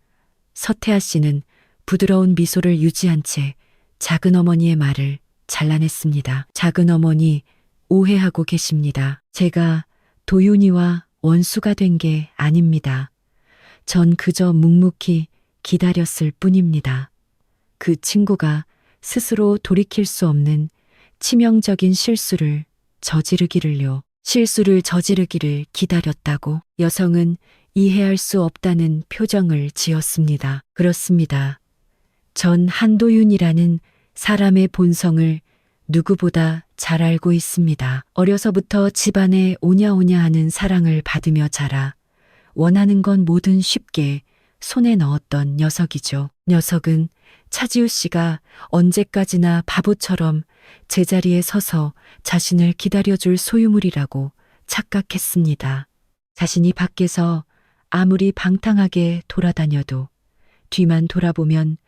서태하 씨는 부드러운 미소를 유지한 채 작은 어머니의 말을 잘라냈습니다. 작은 어머니, 오해하고 계십니다. 제가 도윤이와 원수가 된 게 아닙니다. 전 그저 묵묵히 기다렸을 뿐입니다. 그 친구가 스스로 돌이킬 수 없는 치명적인 실수를 저지르기를요. 실수를 저지르기를 기다렸다고 여성은 이해할 수 없다는 표정을 지었습니다. 그렇습니다. 전 한도윤이라는 사람의 본성을 누구보다 잘 알고 있습니다. 어려서부터 집안에 오냐오냐 하는 사랑을 받으며 자라 원하는 건 뭐든 쉽게 손에 넣었던 녀석이죠. 녀석은 차지우 씨가 언제까지나 바보처럼 제자리에 서서 자신을 기다려줄 소유물이라고 착각했습니다. 자신이 밖에서 아무리 방탕하게 돌아다녀도 뒤만 돌아보면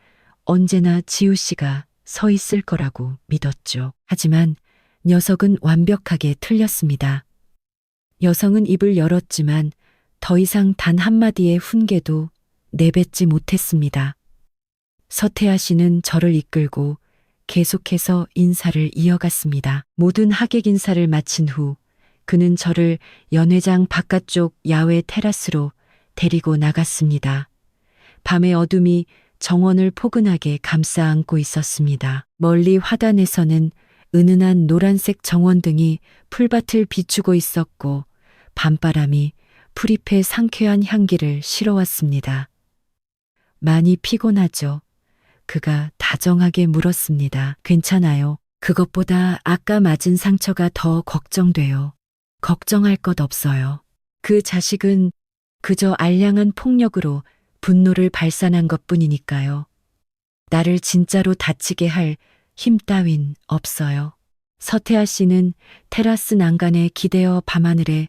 언제나 지우 씨가 서 있을 거라고 믿었죠. 하지만 녀석은 완벽하게 틀렸습니다. 여성은 입을 열었지만 더 이상 단 한마디의 훈계도 내뱉지 못했습니다. 서태하 씨는 저를 이끌고 계속해서 인사를 이어갔습니다. 모든 하객 인사를 마친 후 그는 저를 연회장 바깥쪽 야외 테라스로 데리고 나갔습니다. 밤의 어둠이 정원을 포근하게 감싸 안고 있었습니다. 멀리 화단에서는 은은한 노란색 정원등이 풀밭을 비추고 있었고 밤바람이 풀잎의 상쾌한 향기를 실어왔습니다. 많이 피곤하죠? 그가 다정하게 물었습니다. 괜찮아요. 그것보다 아까 맞은 상처가 더 걱정돼요. 걱정할 것 없어요. 그 자식은 그저 알량한 폭력으로 분노를 발산한 것뿐이니까요. 나를 진짜로 다치게 할 힘 따윈 없어요. 서태하 씨는 테라스 난간에 기대어 밤하늘에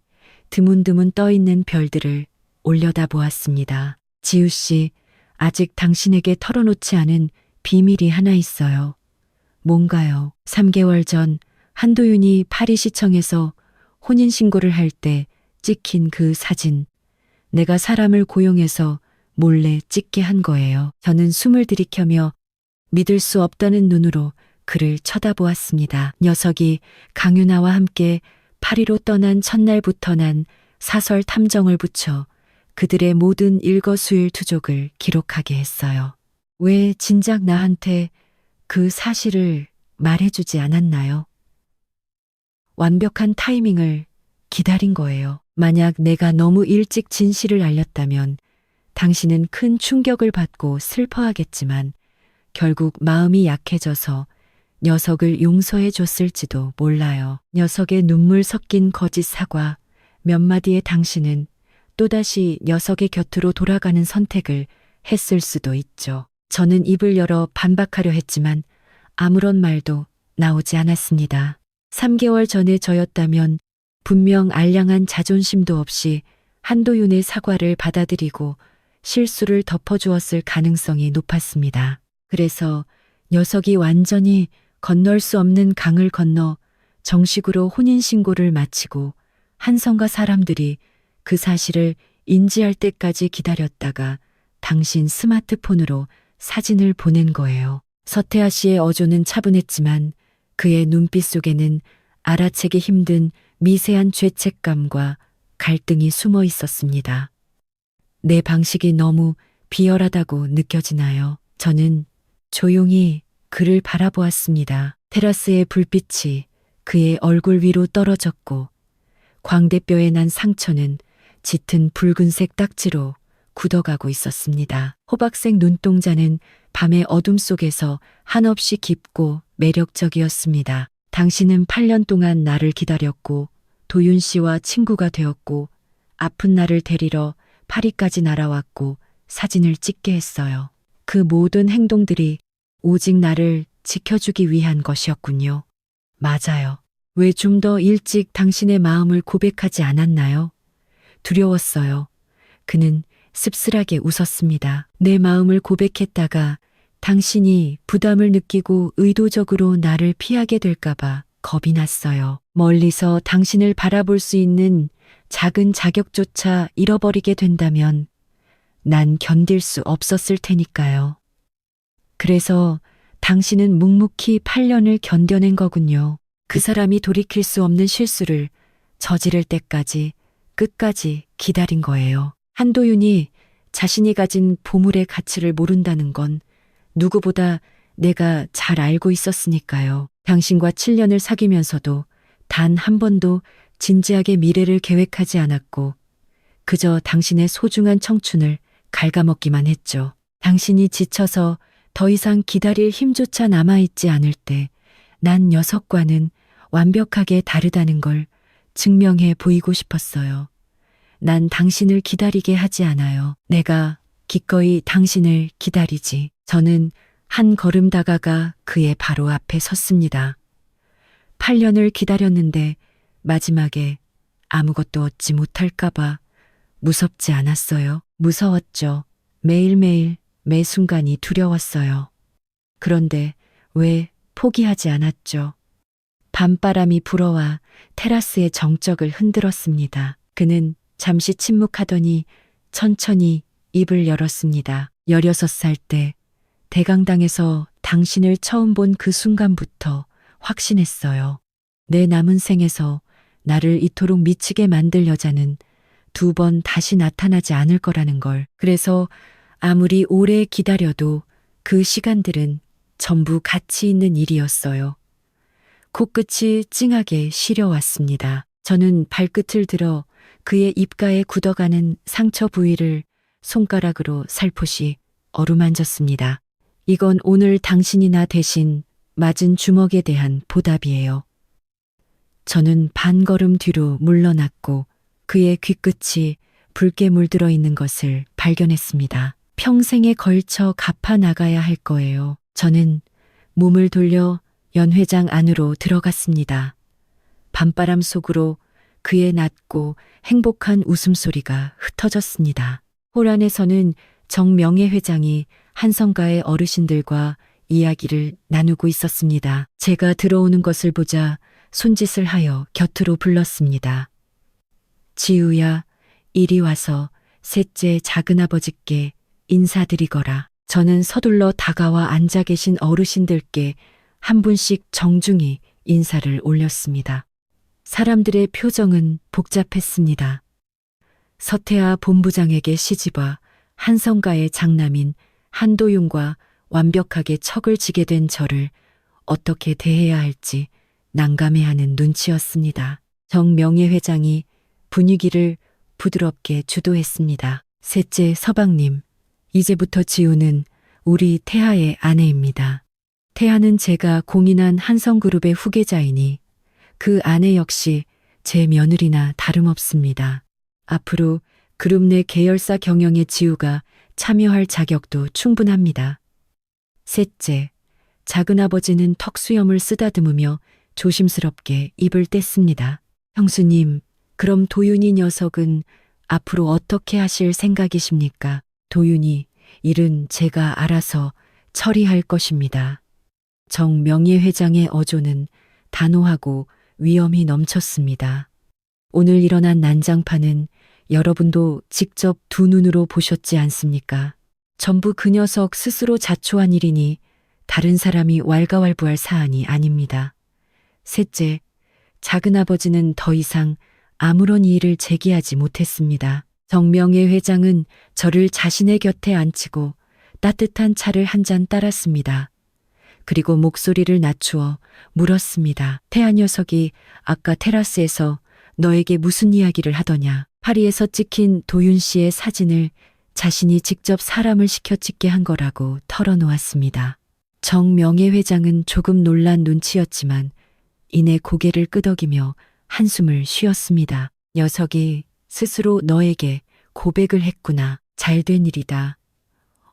드문드문 떠있는 별들을 올려다보았습니다. 지우 씨, 아직 당신에게 털어놓지 않은 비밀이 하나 있어요. 뭔가요? 3개월 전 한도윤이 파리시청에서 혼인신고를 할 때 찍힌 그 사진. 내가 사람을 고용해서 몰래 찍게 한 거예요. 저는 숨을 들이켜며 믿을 수 없다는 눈으로 그를 쳐다보았습니다. 녀석이 강윤아와 함께 파리로 떠난 첫날부터 난 사설 탐정을 붙여 그들의 모든 일거수일투족을 기록하게 했어요. 왜 진작 나한테 그 사실을 말해주지 않았나요? 완벽한 타이밍을 기다린 거예요. 만약 내가 너무 일찍 진실을 알렸다면 당신은 큰 충격을 받고 슬퍼하겠지만 결국 마음이 약해져서 녀석을 용서해 줬을지도 몰라요. 녀석의 눈물 섞인 거짓 사과 몇 마디에 당신은 또다시 녀석의 곁으로 돌아가는 선택을 했을 수도 있죠. 저는 입을 열어 반박하려 했지만 아무런 말도 나오지 않았습니다. 3개월 전에 저였다면 분명 알량한 자존심도 없이 한도윤의 사과를 받아들이고 실수를 덮어주었을 가능성이 높았습니다. 그래서 녀석이 완전히 건널 수 없는 강을 건너 정식으로 혼인신고를 마치고 한성가 사람들이 그 사실을 인지할 때까지 기다렸다가 당신 스마트폰으로 사진을 보낸 거예요. 서태하 씨의 어조는 차분했지만 그의 눈빛 속에는 알아채기 힘든 미세한 죄책감과 갈등이 숨어 있었습니다. 내 방식이 너무 비열하다고 느껴지나요? 저는 조용히 그를 바라보았습니다. 테라스의 불빛이 그의 얼굴 위로 떨어졌고 광대뼈에 난 상처는 짙은 붉은색 딱지로 굳어가고 있었습니다. 호박색 눈동자는 밤의 어둠 속에서 한없이 깊고 매력적이었습니다. 당신은 8년 동안 나를 기다렸고 도윤 씨와 친구가 되었고 아픈 나를 데리러 파리까지 날아왔고 사진을 찍게 했어요. 그 모든 행동들이 오직 나를 지켜주기 위한 것이었군요. 맞아요. 왜 좀 더 일찍 당신의 마음을 고백하지 않았나요? 두려웠어요. 그는 씁쓸하게 웃었습니다. 내 마음을 고백했다가 당신이 부담을 느끼고 의도적으로 나를 피하게 될까봐 겁이 났어요. 멀리서 당신을 바라볼 수 있는 작은 자격조차 잃어버리게 된다면 난 견딜 수 없었을 테니까요. 그래서 당신은 묵묵히 8년을 견뎌낸 거군요. 그 사람이 돌이킬 수 없는 실수를 저지를 때까지 끝까지 기다린 거예요. 한도윤이 자신이 가진 보물의 가치를 모른다는 건 누구보다 내가 잘 알고 있었으니까요. 당신과 7년을 사귀면서도 단 한 번도 진지하게 미래를 계획하지 않았고 그저 당신의 소중한 청춘을 갉아먹기만 했죠. 당신이 지쳐서 더 이상 기다릴 힘조차 남아있지 않을 때 난 녀석과는 완벽하게 다르다는 걸 증명해 보이고 싶었어요. 난 당신을 기다리게 하지 않아요. 내가 기꺼이 당신을 기다리지. 저는 한 걸음 다가가 그의 바로 앞에 섰습니다. 8년을 기다렸는데 마지막에 아무것도 얻지 못할까봐 무섭지 않았어요. 무서웠죠. 매일매일 매 순간이 두려웠어요. 그런데 왜 포기하지 않았죠? 밤바람이 불어와 테라스의 정적을 흔들었습니다. 그는 잠시 침묵하더니 천천히 입을 열었습니다. 16살 때 대강당에서 당신을 처음 본 그 순간부터 확신했어요. 내 남은 생에서 나를 이토록 미치게 만들 여자는 2번 다시 나타나지 않을 거라는 걸. 그래서 아무리 오래 기다려도 그 시간들은 전부 가치 있는 일이었어요. 코끝이 찡하게 시려왔습니다. 저는 발끝을 들어 그의 입가에 굳어가는 상처 부위를 손가락으로 살포시 어루만졌습니다. 이건 오늘 당신이 나 대신 맞은 주먹에 대한 보답이에요. 저는 반걸음 뒤로 물러났고 그의 귀끝이 붉게 물들어 있는 것을 발견했습니다. 평생에 걸쳐 갚아 나가야 할 거예요. 저는 몸을 돌려 연회장 안으로 들어갔습니다. 밤바람 속으로 그의 낮고 행복한 웃음소리가 흩어졌습니다. 홀 안에서는 정명애 회장이 한성가의 어르신들과 이야기를 나누고 있었습니다. 제가 들어오는 것을 보자 손짓을 하여 곁으로 불렀습니다. 지우야, 이리 와서 셋째 작은아버지께 인사드리거라. 저는 서둘러 다가와 앉아 계신 어르신들께 한 분씩 정중히 인사를 올렸습니다. 사람들의 표정은 복잡했습니다. 서태하 본부장에게 시집와 한성가의 장남인 한도윤과 완벽하게 척을 지게 된 저를 어떻게 대해야 할지 난감해하는 눈치였습니다. 정명애 회장이 분위기를 부드럽게 주도했습니다. 셋째 서방님, 이제부터 지우는 우리 태하의 아내입니다. 태하는 제가 공인한 한성그룹의 후계자이니 그 아내 역시 제 며느리나 다름없습니다. 앞으로 그룹 내 계열사 경영에 지우가 참여할 자격도 충분합니다. 셋째, 작은아버지는 턱수염을 쓰다듬으며 조심스럽게 입을 뗐습니다. 형수님, 그럼 도윤이 녀석은 앞으로 어떻게 하실 생각이십니까? 도윤이 일은 제가 알아서 처리할 것입니다. 정명예 회장의 어조는 단호하고 위엄이 넘쳤습니다. 오늘 일어난 난장판은 여러분도 직접 두 눈으로 보셨지 않습니까? 전부 그 녀석 스스로 자초한 일이니 다른 사람이 왈가왈부할 사안이 아닙니다. 셋째, 작은아버지는 더 이상 아무런 이의를 제기하지 못했습니다. 정명예 회장은 저를 자신의 곁에 앉히고 따뜻한 차를 한 잔 따랐습니다. 그리고 목소리를 낮추어 물었습니다. 태아 녀석이 아까 테라스에서 너에게 무슨 이야기를 하더냐? 파리에서 찍힌 도윤 씨의 사진을 자신이 직접 사람을 시켜 찍게 한 거라고 털어놓았습니다. 정명예 회장은 조금 놀란 눈치였지만 이내 고개를 끄덕이며 한숨을 쉬었습니다. 녀석이 스스로 너에게 고백을 했구나. 잘된 일이다.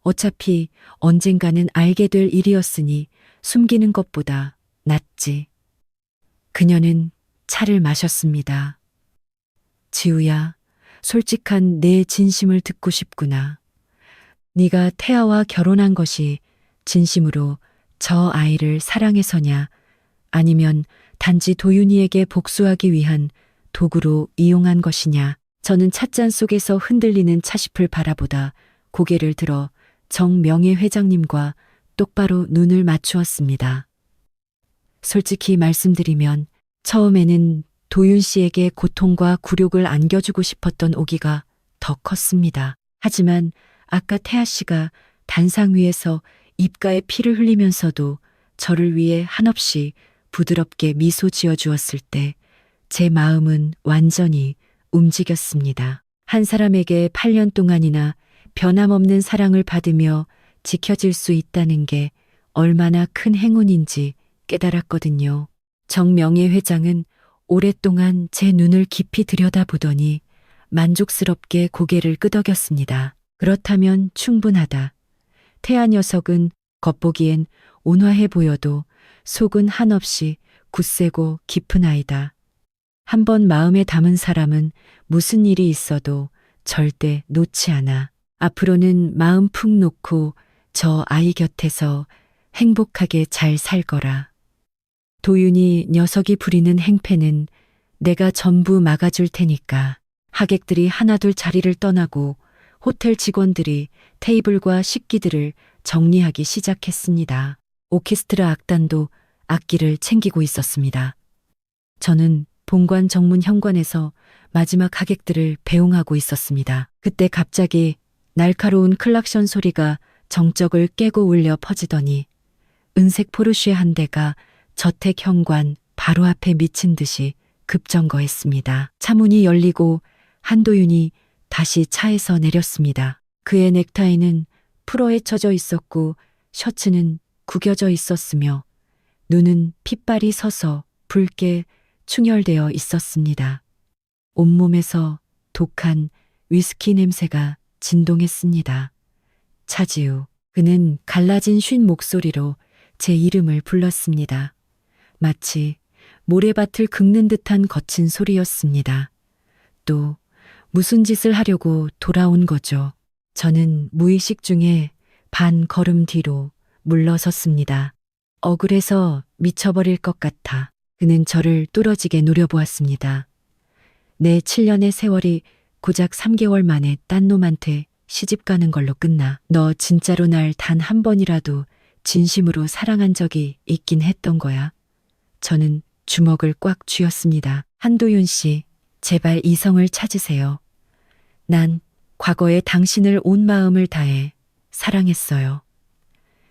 어차피 언젠가는 알게 될 일이었으니 숨기는 것보다 낫지. 그녀는 차를 마셨습니다. 지우야, 솔직한 내 진심을 듣고 싶구나. 네가 태아와 결혼한 것이 진심으로 저 아이를 사랑해서냐, 아니면 단지 도윤이에게 복수하기 위한 도구로 이용한 것이냐. 저는 찻잔 속에서 흔들리는 차잎을 바라보다 고개를 들어 정명예 회장님과 똑바로 눈을 맞추었습니다. 솔직히 말씀드리면 처음에는 도윤 씨에게 고통과 굴욕을 안겨주고 싶었던 오기가 더 컸습니다. 하지만 아까 태아 씨가 단상 위에서 입가에 피를 흘리면서도 저를 위해 한없이 부드럽게 미소 지어 주었을 때 제 마음은 완전히 움직였습니다. 한 사람에게 8년 동안이나 변함없는 사랑을 받으며 지켜질 수 있다는 게 얼마나 큰 행운인지 깨달았거든요. 정명예 회장은 오랫동안 제 눈을 깊이 들여다보더니 만족스럽게 고개를 끄덕였습니다. 그렇다면 충분하다. 태아 녀석은 겉보기엔 온화해 보여도 속은 한없이 굳세고 깊은 아이다. 한번 마음에 담은 사람은 무슨 일이 있어도 절대 놓지 않아. 앞으로는 마음 푹 놓고 저 아이 곁에서 행복하게 잘 살 거라. 도윤이 녀석이 부리는 행패는 내가 전부 막아줄 테니까. 하객들이 하나둘 자리를 떠나고 호텔 직원들이 테이블과 식기들을 정리하기 시작했습니다. 오케스트라 악단도 악기를 챙기고 있었습니다. 저는 본관 정문 현관에서 마지막 하객들을 배웅하고 있었습니다. 그때 갑자기 날카로운 클락션 소리가 정적을 깨고 울려 퍼지더니 은색 포르쉐 한 대가 저택 현관 바로 앞에 미친 듯이 급정거했습니다. 차문이 열리고 한도윤이 다시 차에서 내렸습니다. 그의 넥타이는 풀어 헤쳐져 있었고 셔츠는 구겨져 있었으며 눈은 핏발이 서서 붉게 충혈되어 있었습니다. 온몸에서 독한 위스키 냄새가 진동했습니다. 차지우. 그는 갈라진 쉰 목소리로 제 이름을 불렀습니다. 마치 모래밭을 긁는 듯한 거친 소리였습니다. 또 무슨 짓을 하려고 돌아온 거죠. 저는 무의식 중에 반 걸음 뒤로 물러섰습니다. 억울해서 미쳐버릴 것 같아. 그는 저를 뚫어지게 노려보았습니다. 내 7년의 세월이 고작 3개월 만에 딴 놈한테 시집 가는 걸로 끝나. 너 진짜로 날 단 한 번이라도 진심으로 사랑한 적이 있긴 했던 거야. 저는 주먹을 꽉 쥐었습니다. 한도윤 씨, 제발 이성을 찾으세요. 난 과거에 당신을 온 마음을 다해 사랑했어요.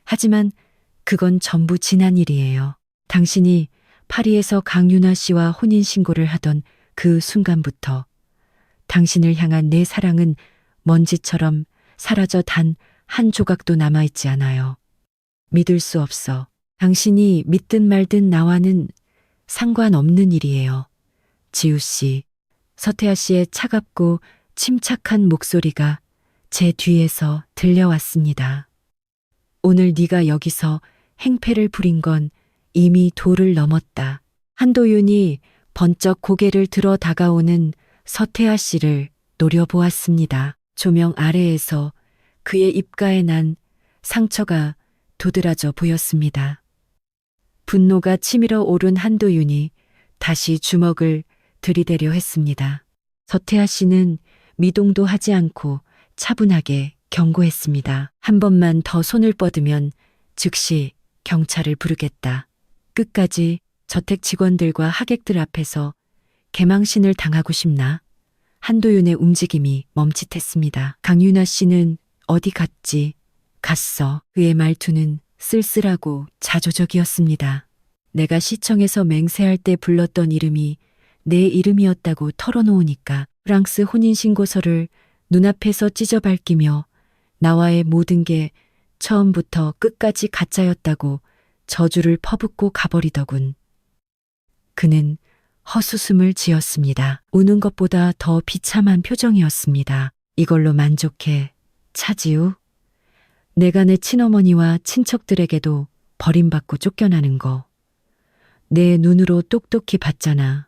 하지만 그건 전부 지난 일이에요. 당신이 파리에서 강윤아 씨와 혼인신고를 하던 그 순간부터 당신을 향한 내 사랑은 먼지처럼 사라져 단 한 조각도 남아있지 않아요. 믿을 수 없어. 당신이 믿든 말든 나와는 상관없는 일이에요. 지우 씨, 서태아 씨의 차갑고 침착한 목소리가 제 뒤에서 들려왔습니다. 오늘 네가 여기서 행패를 부린 건 이미 도를 넘었다. 한도윤이 번쩍 고개를 들어 다가오는 서태아 씨를 노려보았습니다. 조명 아래에서 그의 입가에 난 상처가 도드라져 보였습니다. 분노가 치밀어 오른 한도윤이 다시 주먹을 들이대려 했습니다. 서태아 씨는 미동도 하지 않고 차분하게 경고했습니다. 한 번만 더 손을 뻗으면 즉시 경찰을 부르겠다. 끝까지 저택 직원들과 하객들 앞에서 개망신을 당하고 싶나? 한도윤의 움직임이 멈칫했습니다. 강윤아 씨는 어디 갔지? 갔어. 그의 말투는 쓸쓸하고 자조적이었습니다. 내가 시청에서 맹세할 때 불렀던 이름이 내 이름이었다고 털어놓으니까 프랑스 혼인신고서를 눈앞에서 찢어밟기며 나와의 모든 게 처음부터 끝까지 가짜였다고 저주를 퍼붓고 가버리더군. 그는 헛웃음을 지었습니다. 우는 것보다 더 비참한 표정이었습니다. 이걸로 만족해, 차지우? 내가 내 친어머니와 친척들에게도 버림받고 쫓겨나는 거 내 눈으로 똑똑히 봤잖아.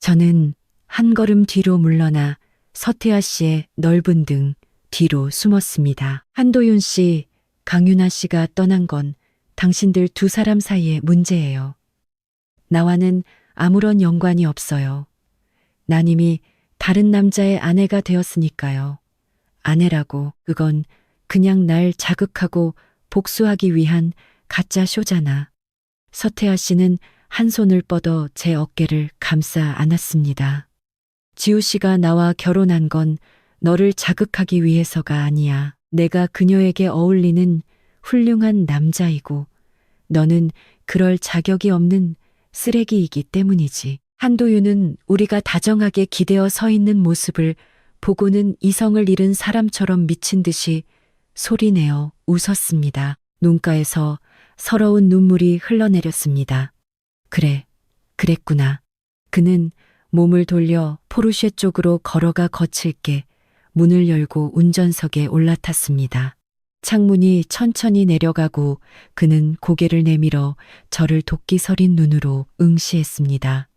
저는 한 걸음 뒤로 물러나 서태아 씨의 넓은 등 뒤로 숨었습니다. 한도윤 씨, 강윤아 씨가 떠난 건 당신들 두 사람 사이의 문제예요. 나와는 아무런 연관이 없어요. 난 이미 다른 남자의 아내가 되었으니까요. 아내라고 그건 그냥 날 자극하고 복수하기 위한 가짜 쇼잖아. 서태아 씨는 한 손을 뻗어 제 어깨를 감싸 안았습니다. 지우 씨가 나와 결혼한 건 너를 자극하기 위해서가 아니야. 내가 그녀에게 어울리는 훌륭한 남자이고 너는 그럴 자격이 없는 쓰레기이기 때문이지. 한도윤은 우리가 다정하게 기대어 서 있는 모습을 보고는 이성을 잃은 사람처럼 미친 듯이 소리내어 웃었습니다. 눈가에서 서러운 눈물이 흘러내렸습니다. 그래, 그랬구나. 그는 몸을 돌려 포르쉐 쪽으로 걸어가 거칠게 문을 열고 운전석에 올라탔습니다. 창문이 천천히 내려가고 그는 고개를 내밀어 저를 도끼 서린 눈으로 응시했습니다.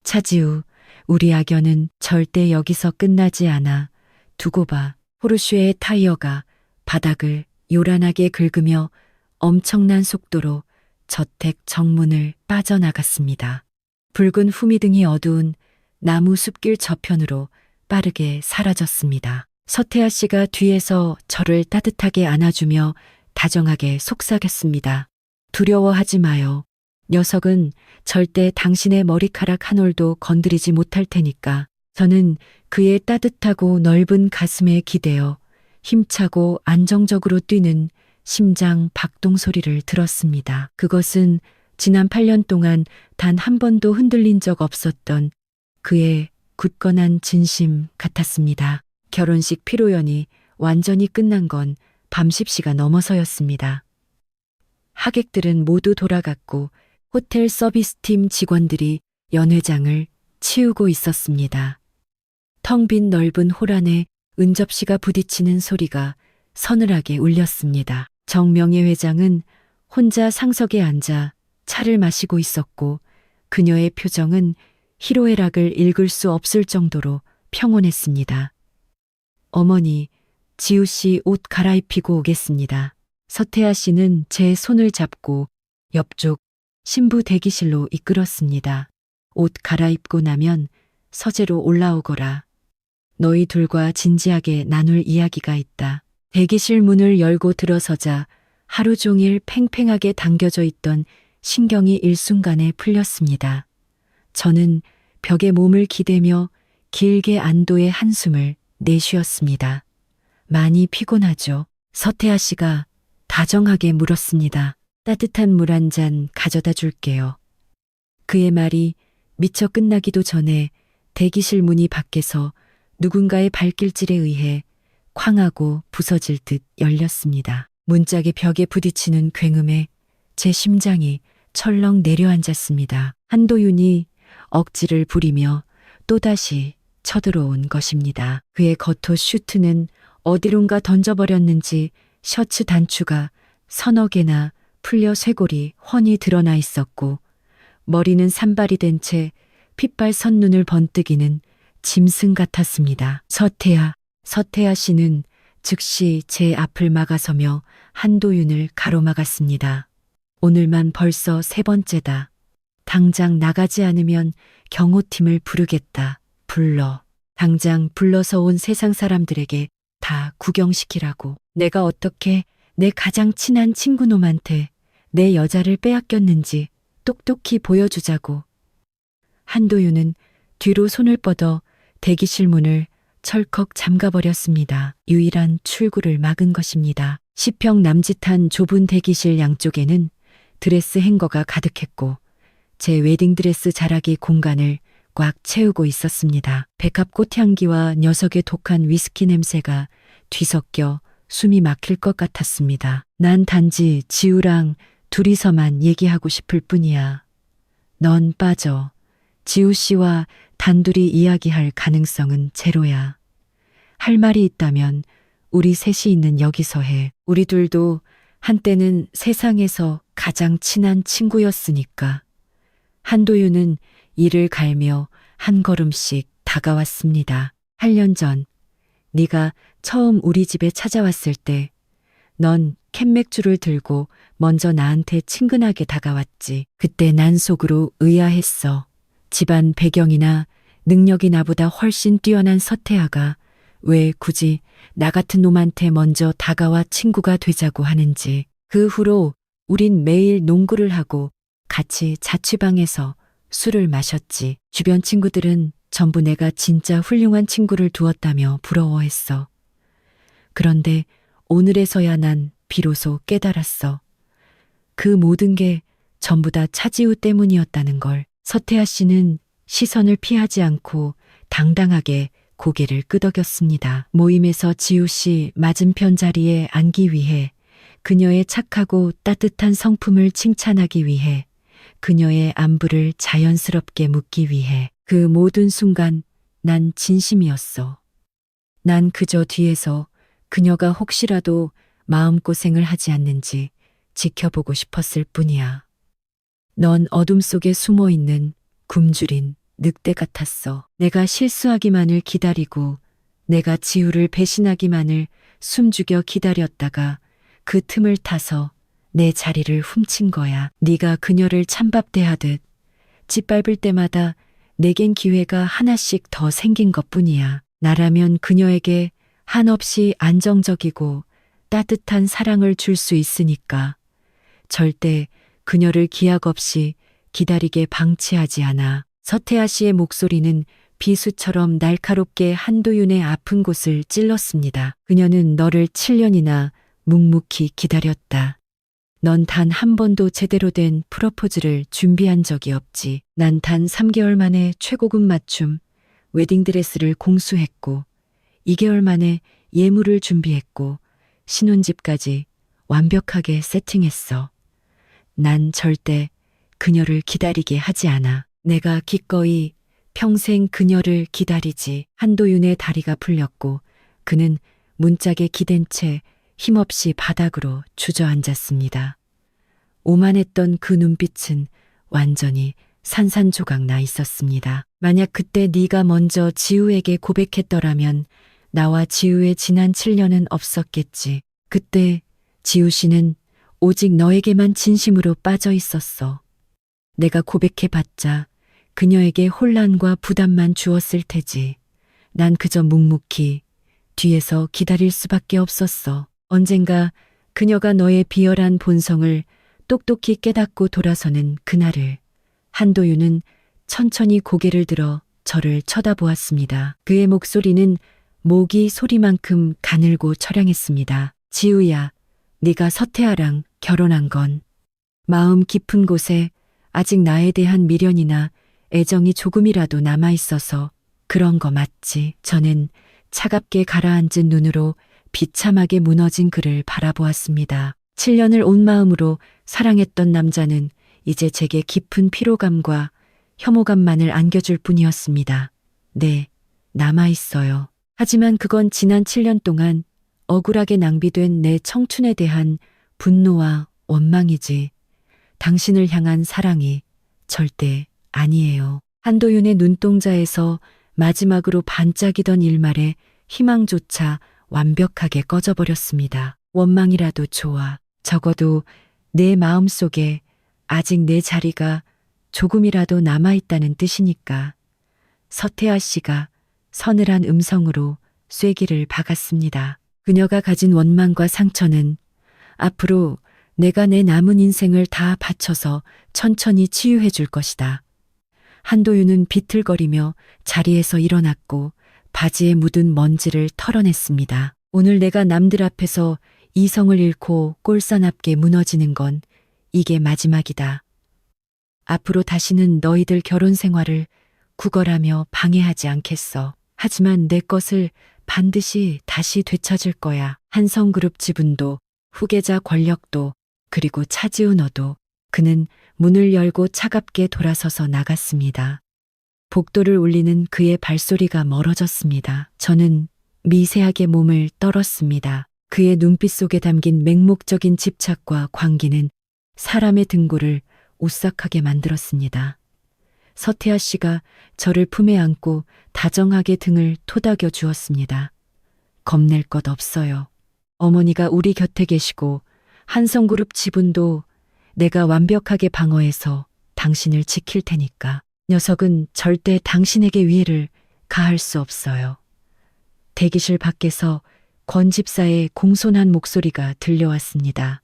차지우, 우리 악연은 절대 여기서 끝나지 않아. 두고 봐. 포르쉐의 타이어가 바닥을 요란하게 긁으며 엄청난 속도로 저택 정문을 빠져나갔습니다. 붉은 후미등이 어두운 나무 숲길 저편으로 빠르게 사라졌습니다. 서태하 씨가 뒤에서 저를 따뜻하게 안아주며 다정하게 속삭였습니다. 두려워하지 마요. 녀석은 절대 당신의 머리카락 한 올도 건드리지 못할 테니까. 저는 그의 따뜻하고 넓은 가슴에 기대어 힘차고 안정적으로 뛰는 심장 박동 소리를 들었습니다. 그것은 지난 8년 동안 단 한 번도 흔들린 적 없었던 그의 굳건한 진심 같았습니다. 결혼식 피로연이 완전히 끝난 건 밤 10시가 넘어서였습니다. 하객들은 모두 돌아갔고 호텔 서비스팀 직원들이 연회장을 치우고 있었습니다. 텅 빈 넓은 홀 안에 은접시가 부딪히는 소리가 서늘하게 울렸습니다. 정명애 회장은 혼자 상석에 앉아 차를 마시고 있었고 그녀의 표정은 희로애락을 읽을 수 없을 정도로 평온했습니다. 어머니, 지우 씨 옷 갈아입히고 오겠습니다. 서태하 씨는 제 손을 잡고 옆쪽 신부 대기실로 이끌었습니다. 옷 갈아입고 나면 서재로 올라오거라. 너희 둘과 진지하게 나눌 이야기가 있다. 대기실 문을 열고 들어서자 하루 종일 팽팽하게 당겨져 있던 신경이 일순간에 풀렸습니다. 저는 벽에 몸을 기대며 길게 안도의 한숨을 내쉬었습니다. 많이 피곤하죠? 서태하 씨가 다정하게 물었습니다. 따뜻한 물 한 잔 가져다 줄게요. 그의 말이 미처 끝나기도 전에 대기실 문이 밖에서 누군가의 발길질에 의해 쾅 하고 부서질 듯 열렸습니다. 문짝의 벽에 부딪히는 굉음에 제 심장이 철렁 내려앉았습니다. 한도윤이 억지를 부리며 또다시 쳐들어온 것입니다. 그의 겉옷 슈트는 어디론가 던져버렸는지 셔츠 단추가 서너 개나 풀려 쇄골이 훤히 드러나 있었고 머리는 산발이 된 채 핏발 선눈을 번뜩이는 짐승 같았습니다. 서태하 씨는 즉시 제 앞을 막아서며 한도윤을 가로막았습니다. 오늘만 벌써 3번째다. 당장 나가지 않으면 경호팀을 부르겠다. 당장 불러서 온 세상 사람들에게 다 구경시키라고. 내가 어떻게 내 가장 친한 친구놈한테 내 여자를 빼앗겼는지 똑똑히 보여주자고. 한도윤은 뒤로 손을 뻗어 대기실 문을 철컥 잠가버렸습니다. 유일한 출구를 막은 것입니다. 10평 남짓한 좁은 대기실 양쪽에는 드레스 행거가 가득했고 제 웨딩드레스 자락이 공간을 꽉 채우고 있었습니다. 백합 꽃향기와 녀석의 독한 위스키 냄새가 뒤섞여 숨이 막힐 것 같았습니다. 난 단지 지우랑 둘이서만 얘기하고 싶을 뿐이야. 넌 빠져. 지우 씨와 단둘이 이야기할 가능성은 제로야. 할 말이 있다면 우리 셋이 있는 여기서 해. 우리 둘도 한때는 세상에서 가장 친한 친구였으니까. 한도윤은 이를 갈며 한 걸음씩 다가왔습니다. 8년 전 네가 처음 우리 집에 찾아왔을 때 넌 캔맥주를 들고 먼저 나한테 친근하게 다가왔지. 그때 난 속으로 의아했어. 집안 배경이나 능력이 나보다 훨씬 뛰어난 서태하가 왜 굳이 나 같은 놈한테 먼저 다가와 친구가 되자고 하는지. 그 후로 우린 매일 농구를 하고 같이 자취방에서 술을 마셨지. 주변 친구들은 전부 내가 진짜 훌륭한 친구를 두었다며 부러워했어. 그런데 오늘에서야 난 비로소 깨달았어. 그 모든 게 전부 다 차지우 때문이었다는 걸. 서태하 씨는 시선을 피하지 않고 당당하게 고개를 끄덕였습니다. 모임에서 지우 씨 맞은편 자리에 앉기 위해, 그녀의 착하고 따뜻한 성품을 칭찬하기 위해, 그녀의 안부를 자연스럽게 묻기 위해, 그 모든 순간 난 진심이었어. 난 그저 뒤에서 그녀가 혹시라도 마음고생을 하지 않는지 지켜보고 싶었을 뿐이야. 넌 어둠 속에 숨어 있는 굶주린 늑대 같았어. 내가 실수하기만을 기다리고 내가 지우를 배신하기만을 숨죽여 기다렸다가 그 틈을 타서 내 자리를 훔친 거야. 네가 그녀를 찬밥 대하듯 짓밟을 때마다 내겐 기회가 하나씩 더 생긴 것뿐이야. 나라면 그녀에게 한없이 안정적이고 따뜻한 사랑을 줄 수 있으니까 절대 그녀를 기약 없이 기다리게 방치하지 않아. 서태하 씨의 목소리는 비수처럼 날카롭게 한도윤의 아픈 곳을 찔렀습니다. 그녀는 너를 7년이나 묵묵히 기다렸다. 넌 단 한 번도 제대로 된 프로포즈를 준비한 적이 없지. 난 단 3개월 만에 최고급 맞춤 웨딩드레스를 공수했고 2개월 만에 예물을 준비했고 신혼집까지 완벽하게 세팅했어. 난 절대 그녀를 기다리게 하지 않아. 내가 기꺼이 평생 그녀를 기다리지. 한도윤의 다리가 풀렸고 그는 문짝에 기댄 채 힘없이 바닥으로 주저앉았습니다. 오만했던 그 눈빛은 완전히 산산조각 나 있었습니다. 만약 그때 네가 먼저 지우에게 고백했더라면 나와 지우의 지난 7년은 없었겠지. 그때 지우 씨는 오직 너에게만 진심으로 빠져 있었어. 내가 고백해봤자 그녀에게 혼란과 부담만 주었을 테지. 난 그저 묵묵히 뒤에서 기다릴 수밖에 없었어. 언젠가 그녀가 너의 비열한 본성을 똑똑히 깨닫고 돌아서는 그날을. 한도윤은 천천히 고개를 들어 저를 쳐다보았습니다. 그의 목소리는 모기 소리만큼 가늘고 처량했습니다. 지우야, 네가 서태하랑 결혼한 건 마음 깊은 곳에 아직 나에 대한 미련이나 애정이 조금이라도 남아있어서 그런 거 맞지? 저는 차갑게 가라앉은 눈으로 비참하게 무너진 그를 바라보았습니다. 7년을 온 마음으로 사랑했던 남자는 이제 제게 깊은 피로감과 혐오감만을 안겨줄 뿐이었습니다. 네, 남아있어요. 하지만 그건 지난 7년 동안 억울하게 낭비된 내 청춘에 대한 분노와 원망이지 당신을 향한 사랑이 절대 아니에요. 한도윤의 눈동자에서 마지막으로 반짝이던 일말의 희망조차 완벽하게 꺼져버렸습니다. 원망이라도 좋아. 적어도 내 마음속에 아직 내 자리가 조금이라도 남아있다는 뜻이니까. 서태하 씨가 서늘한 음성으로 쐐기를 박았습니다. 그녀가 가진 원망과 상처는 앞으로 내가 내 남은 인생을 다 바쳐서 천천히 치유해 줄 것이다. 한도윤은 비틀거리며 자리에서 일어났고 바지에 묻은 먼지를 털어냈습니다. 오늘 내가 남들 앞에서 이성을 잃고 꼴사납게 무너지는 건 이게 마지막이다. 앞으로 다시는 너희들 결혼 생활을 구걸하며 방해하지 않겠어. 하지만 내 것을 반드시 다시 되찾을 거야. 한성그룹 지분도, 후계자 권력도, 그리고 차지우 너도. 그는 문을 열고 차갑게 돌아서서 나갔습니다. 복도를 울리는 그의 발소리가 멀어졌습니다. 저는 미세하게 몸을 떨었습니다. 그의 눈빛 속에 담긴 맹목적인 집착과 광기는 사람의 등골을 오싹하게 만들었습니다. 서태하 씨가 저를 품에 안고 다정하게 등을 토닥여 주었습니다. 겁낼 것 없어요. 어머니가 우리 곁에 계시고 한성그룹 지분도 내가 완벽하게 방어해서 당신을 지킬 테니까. 녀석은 절대 당신에게 위해를 가할 수 없어요. 대기실 밖에서 권 집사의 공손한 목소리가 들려왔습니다.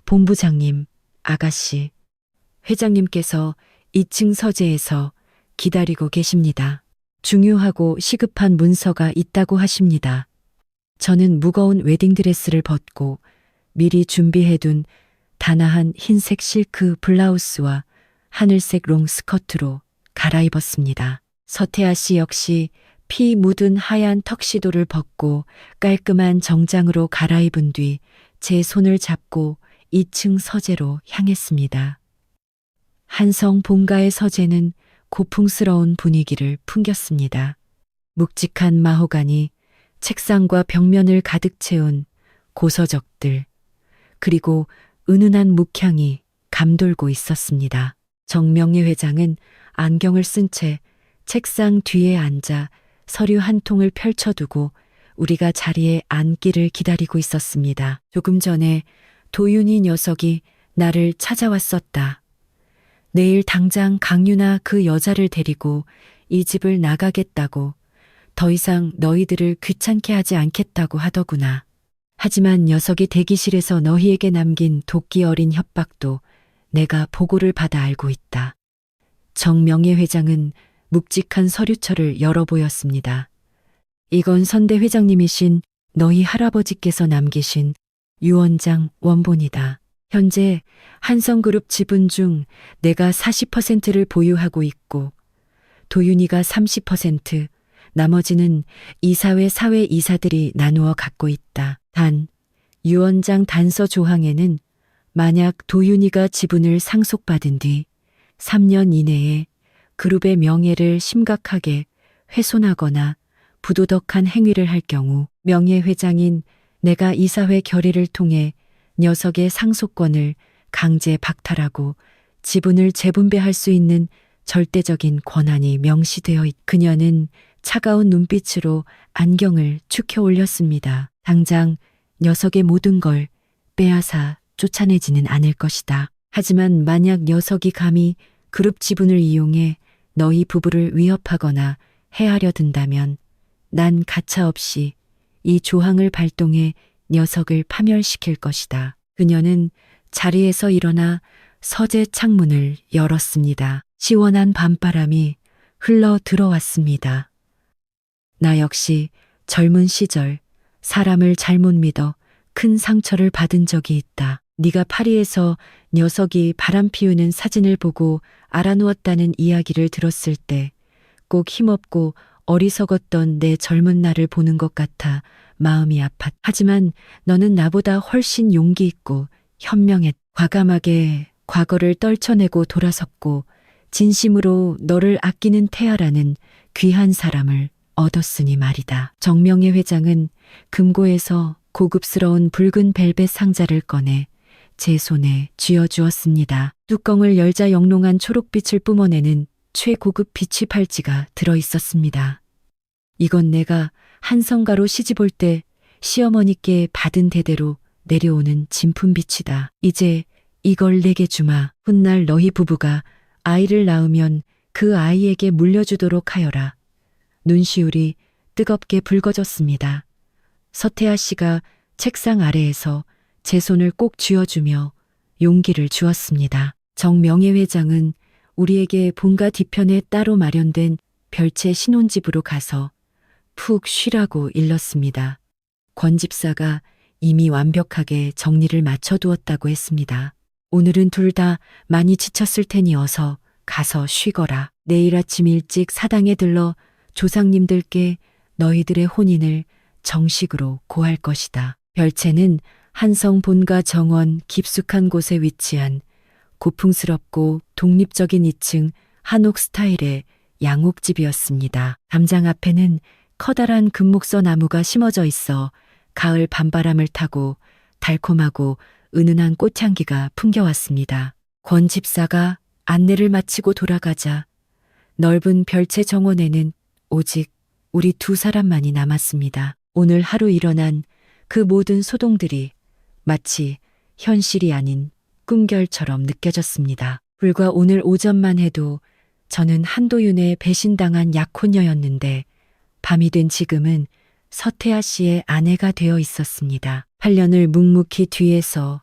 본부장님, 아가씨, 회장님께서 2층 서재에서 기다리고 계십니다. 중요하고 시급한 문서가 있다고 하십니다. 저는 무거운 웨딩드레스를 벗고 미리 준비해둔 단아한 흰색 실크 블라우스와 하늘색 롱 스커트로 갈아입었습니다. 서태아 씨 역시 피 묻은 하얀 턱시도를 벗고 깔끔한 정장으로 갈아입은 뒤 제 손을 잡고 2층 서재로 향했습니다. 한성 본가의 서재는 고풍스러운 분위기를 풍겼습니다. 묵직한 마호가니, 책상과 벽면을 가득 채운 고서적들, 그리고 은은한 묵향이 감돌고 있었습니다. 정명희 회장은 안경을 쓴 채 책상 뒤에 앉아 서류 한 통을 펼쳐두고 우리가 자리에 앉기를 기다리고 있었습니다. 조금 전에 도윤이 녀석이 나를 찾아왔었다. 내일 당장 강유나 그 여자를 데리고 이 집을 나가겠다고, 더 이상 너희들을 귀찮게 하지 않겠다고 하더구나. 하지만 녀석이 대기실에서 너희에게 남긴 도끼 어린 협박도 내가 보고를 받아 알고 있다. 정명희 회장은 묵직한 서류철을 열어 보였습니다. 이건 선대 회장님이신 너희 할아버지께서 남기신 유원장 원본이다. 현재 한성그룹 지분 중 내가 40%를 보유하고 있고 도윤이가 30%, 나머지는 이사회 사회이사들이 나누어 갖고 있다. 단, 유원장 단서 조항에는 만약 도윤이가 지분을 상속받은 뒤 3년 이내에 그룹의 명예를 심각하게 훼손하거나 부도덕한 행위를 할 경우 명예회장인 내가 이사회 결의를 통해 녀석의 상속권을 강제 박탈하고 지분을 재분배할 수 있는 절대적인 권한이 명시되어 있. 그녀는 차가운 눈빛으로 안경을 축혀 올렸습니다. 당장 녀석의 모든 걸 빼앗아 쫓아내지는 않을 것이다. 하지만 만약 녀석이 감히 그룹 지분을 이용해 너희 부부를 위협하거나 해하려 든다면 난 가차없이 이 조항을 발동해 녀석을 파멸시킬 것이다. 그녀는 자리에서 일어나 서재 창문을 열었습니다. 시원한 밤바람이 흘러 들어왔습니다. 나 역시 젊은 시절 사람을 잘못 믿어 큰 상처를 받은 적이 있다. 네가 파리에서 녀석이 바람 피우는 사진을 보고 알아누웠다는 이야기를 들었을 때 꼭 힘없고 어리석었던 내 젊은 나를 보는 것 같아 마음이 아팠. 하지만 너는 나보다 훨씬 용기 있고 현명했. 과감하게 과거를 떨쳐내고 돌아섰고 진심으로 너를 아끼는 태아라는 귀한 사람을 얻었으니 말이다. 정명희 회장은 금고에서 고급스러운 붉은 벨벳 상자를 꺼내 제 손에 쥐어주었습니다. 뚜껑을 열자 영롱한 초록빛을 뿜어내는 최고급 비치 팔찌가 들어있었습니다. 이건 내가 한성가로 시집올 때 시어머니께 받은 대대로 내려오는 진품빛이다. 이제 이걸 내게 주마. 훗날 너희 부부가 아이를 낳으면 그 아이에게 물려주도록 하여라. 눈시울이 뜨겁게 붉어졌습니다. 서태아 씨가 책상 아래에서 제 손을 꼭 쥐어주며 용기를 주었습니다. 정명희 회장은 우리에게 본가 뒤편에 따로 마련된 별채 신혼집으로 가서 푹 쉬라고 일렀습니다. 권 집사가 이미 완벽하게 정리를 마쳐두었다고 했습니다. 오늘은 둘 다 많이 지쳤을 테니 어서 가서 쉬거라. 내일 아침 일찍 사당에 들러 조상님들께 너희들의 혼인을 정식으로 고할 것이다. 별채는 한성 본가 정원 깊숙한 곳에 위치한 고풍스럽고 독립적인 2층 한옥 스타일의 양옥집이었습니다. 담장 앞에는 커다란 금목서 나무가 심어져 있어 가을 밤바람을 타고 달콤하고 은은한 꽃향기가 풍겨왔습니다. 권 집사가 안내를 마치고 돌아가자 넓은 별채 정원에는 오직 우리 두 사람만이 남았습니다. 오늘 하루 일어난 그 모든 소동들이 마치 현실이 아닌 꿈결처럼 느껴졌습니다. 불과 오늘 오전만 해도 저는 한도윤에 배신당한 약혼녀였는데 밤이 된 지금은 서태아 씨의 아내가 되어 있었습니다. 8년을 묵묵히 뒤에서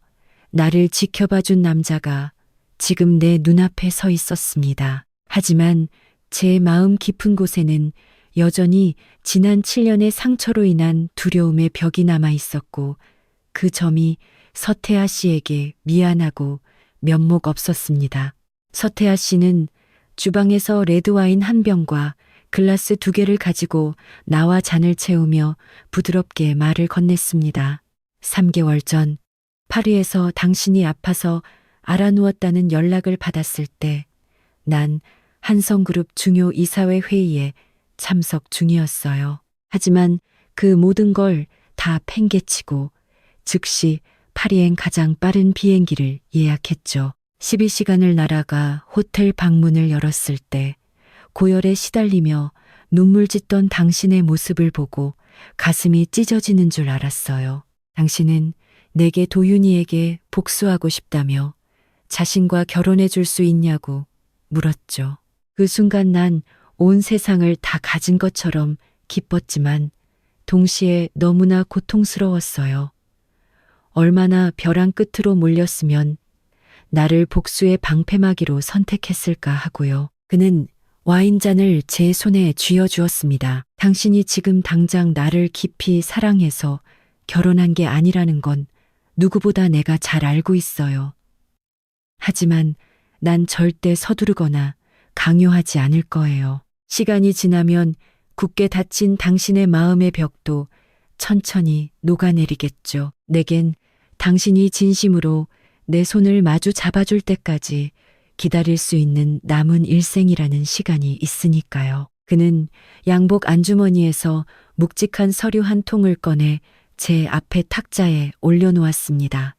나를 지켜봐준 남자가 지금 내 눈앞에 서 있었습니다. 하지만 제 마음 깊은 곳에는 여전히 지난 7년의 상처로 인한 두려움의 벽이 남아 있었고 그 점이 서태아 씨에게 미안하고 면목 없었습니다. 서태아 씨는 주방에서 레드와인 한 병과 글라스 2개를 가지고 나와 잔을 채우며 부드럽게 말을 건넸습니다. 3개월 전 파리에서 당신이 아파서 알아누웠다는 연락을 받았을 때 난 한성그룹 중요 이사회 회의에 참석 중이었어요. 하지만 그 모든 걸 다 팽개치고 즉시 파리행 가장 빠른 비행기를 예약했죠. 12시간을 날아가 호텔 방문을 열었을 때 고열에 시달리며 눈물 짓던 당신의 모습을 보고 가슴이 찢어지는 줄 알았어요. 당신은 내게 도윤이에게 복수하고 싶다며 자신과 결혼해 줄 수 있냐고 물었죠. 그 순간 난 온 세상을 다 가진 것처럼 기뻤지만 동시에 너무나 고통스러웠어요. 얼마나 벼랑 끝으로 몰렸으면 나를 복수의 방패막이로 선택했을까 하고요. 그는 와인잔을 제 손에 쥐어주었습니다. 당신이 지금 당장 나를 깊이 사랑해서 결혼한 게 아니라는 건 누구보다 내가 잘 알고 있어요. 하지만 난 절대 서두르거나 강요하지 않을 거예요. 시간이 지나면 굳게 닫힌 당신의 마음의 벽도 천천히 녹아내리겠죠. 내겐 당신이 진심으로 내 손을 마주 잡아줄 때까지 기다릴 수 있는 남은 일생이라는 시간이 있으니까요. 그는 양복 안주머니에서 묵직한 서류 한 통을 꺼내 제 앞에 탁자에 올려놓았습니다.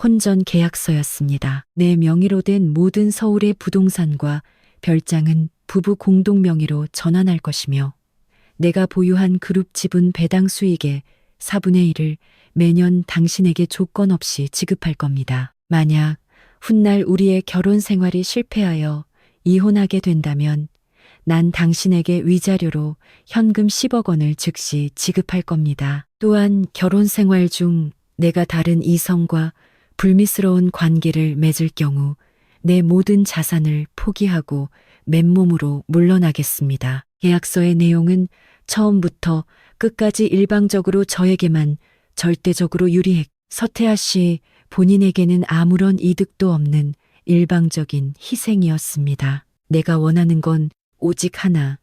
혼전 계약서였습니다. 내 명의로 된 모든 서울의 부동산과 별장은 부부 공동 명의로 전환할 것이며 내가 보유한 그룹 지분 배당 수익의 4분의 1을 매년 당신에게 조건 없이 지급할 겁니다. 만약 훗날 우리의 결혼 생활이 실패하여 이혼하게 된다면 난 당신에게 위자료로 현금 10억 원을 즉시 지급할 겁니다. 또한 결혼 생활 중 내가 다른 이성과 불미스러운 관계를 맺을 경우 내 모든 자산을 포기하고 맨몸으로 물러나겠습니다. 계약서의 내용은 처음부터 끝까지 일방적으로 저에게만 절대적으로 유리했. 서태아 씨 본인에게는 아무런 이득도 없는 일방적인 희생이었습니다. 내가 원하는 건 오직 하나.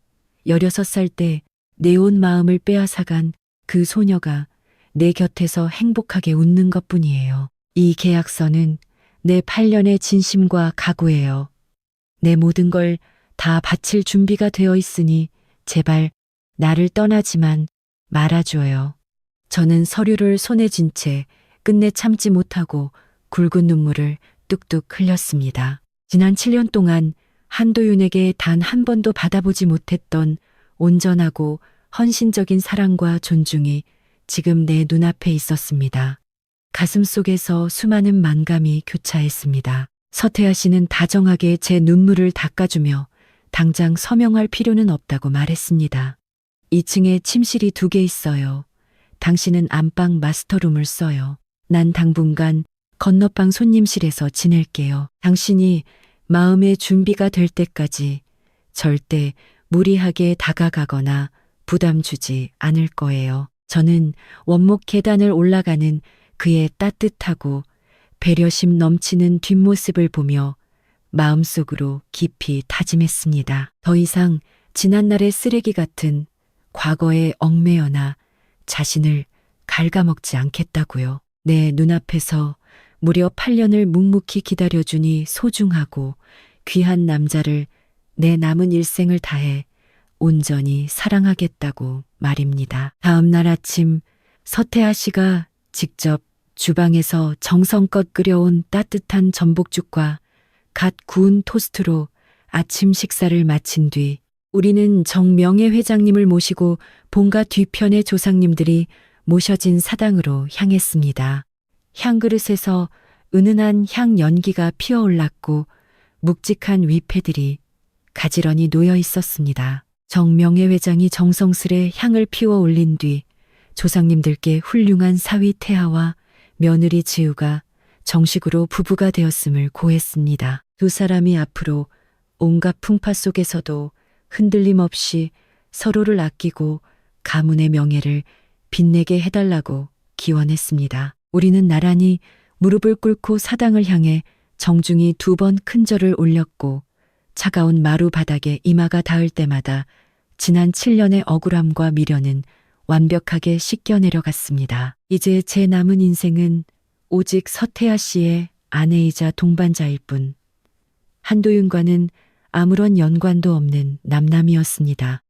16살 때 내 온 마음을 빼앗아간 그 소녀가 내 곁에서 행복하게 웃는 것뿐이에요. 이 계약서는 내 8년의 진심과 각오예요. 내 모든 걸 다 바칠 준비가 되어 있으니 제발 나를 떠나지만 말아줘요. 저는 서류를 손에 쥔 채 끝내 참지 못하고 굵은 눈물을 뚝뚝 흘렸습니다. 지난 7년 동안 한도윤에게 단 한 번도 받아보지 못했던 온전하고 헌신적인 사랑과 존중이 지금 내 눈앞에 있었습니다. 가슴 속에서 수많은 만감이 교차했습니다. 서태아 씨는 다정하게 제 눈물을 닦아주며 당장 서명할 필요는 없다고 말했습니다. 2층에 침실이 2개 있어요. 당신은 안방 마스터룸을 써요. 난 당분간 건너방 손님실에서 지낼게요. 당신이 마음의 준비가 될 때까지 절대 무리하게 다가가거나 부담 주지 않을 거예요. 저는 원목 계단을 올라가는 그의 따뜻하고 배려심 넘치는 뒷모습을 보며 마음속으로 깊이 다짐했습니다. 더 이상 지난날의 쓰레기 같은 과거에 얽매여나 자신을 갉아먹지 않겠다고요. 내 눈앞에서 무려 8년을 묵묵히 기다려주니 소중하고 귀한 남자를 내 남은 일생을 다해 온전히 사랑하겠다고 말입니다. 다음 날 아침 서태아 씨가 직접 주방에서 정성껏 끓여온 따뜻한 전복죽과 갓 구운 토스트로 아침 식사를 마친 뒤 우리는 정명애 회장님을 모시고 본가 뒤편의 조상님들이 모셔진 사당으로 향했습니다. 향그릇에서 은은한 향 연기가 피어올랐고 묵직한 위패들이 가지런히 놓여 있었습니다. 정명애 회장이 정성스레 향을 피워 올린 뒤 조상님들께 훌륭한 사위 태하와 며느리 지우가 정식으로 부부가 되었음을 고했습니다. 두 사람이 앞으로 온갖 풍파 속에서도 흔들림 없이 서로를 아끼고 가문의 명예를 빛내게 해달라고 기원했습니다. 우리는 나란히 무릎을 꿇고 사당을 향해 정중히 2번 큰 절을 올렸고 차가운 마루 바닥에 이마가 닿을 때마다 지난 7년의 억울함과 미련은 완벽하게 씻겨 내려갔습니다. 이제 제 남은 인생은 오직 서태하 씨의 아내이자 동반자일 뿐, 한도윤과는 아무런 연관도 없는 남남이었습니다.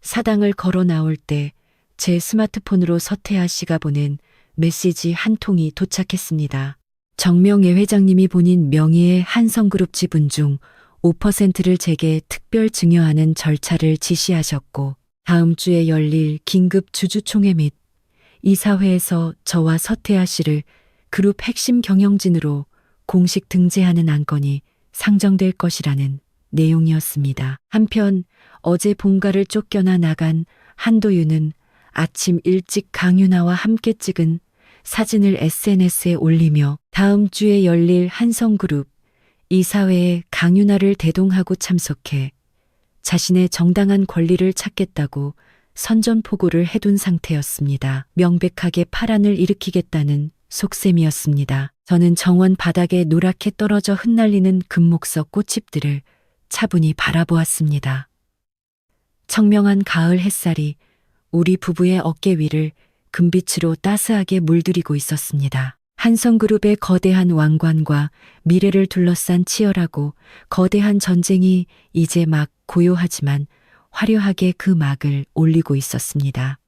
사당을 걸어 나올 때 제 스마트폰으로 서태하 씨가 보낸 메시지 한 통이 도착했습니다. 정명애 회장님이 본인 명의의 한성그룹 지분 중 5%를 제게 특별 증여하는 절차를 지시하셨고, 다음 주에 열릴 긴급 주주총회 및 이사회에서 저와 서태하 씨를 그룹 핵심 경영진으로 공식 등재하는 안건이 상정될 것이라는 내용이었습니다. 한편 어제 본가를 쫓겨나 나간 한도윤은 아침 일찍 강윤아와 함께 찍은 사진을 SNS에 올리며 다음 주에 열릴 한성그룹 이사회에 강윤아를 대동하고 참석해 자신의 정당한 권리를 찾겠다고 선전포고를 해둔 상태였습니다. 명백하게 파란을 일으키겠다는 속셈이었습니다. 저는 정원 바닥에 노랗게 떨어져 흩날리는 금목서 꽃잎들을 차분히 바라보았습니다. 청명한 가을 햇살이 우리 부부의 어깨 위를 금빛으로 따스하게 물들이고 있었습니다. 한성그룹의 거대한 왕관과 미래를 둘러싼 치열하고 거대한 전쟁이 이제 막 고요하지만 화려하게 그 막을 올리고 있었습니다.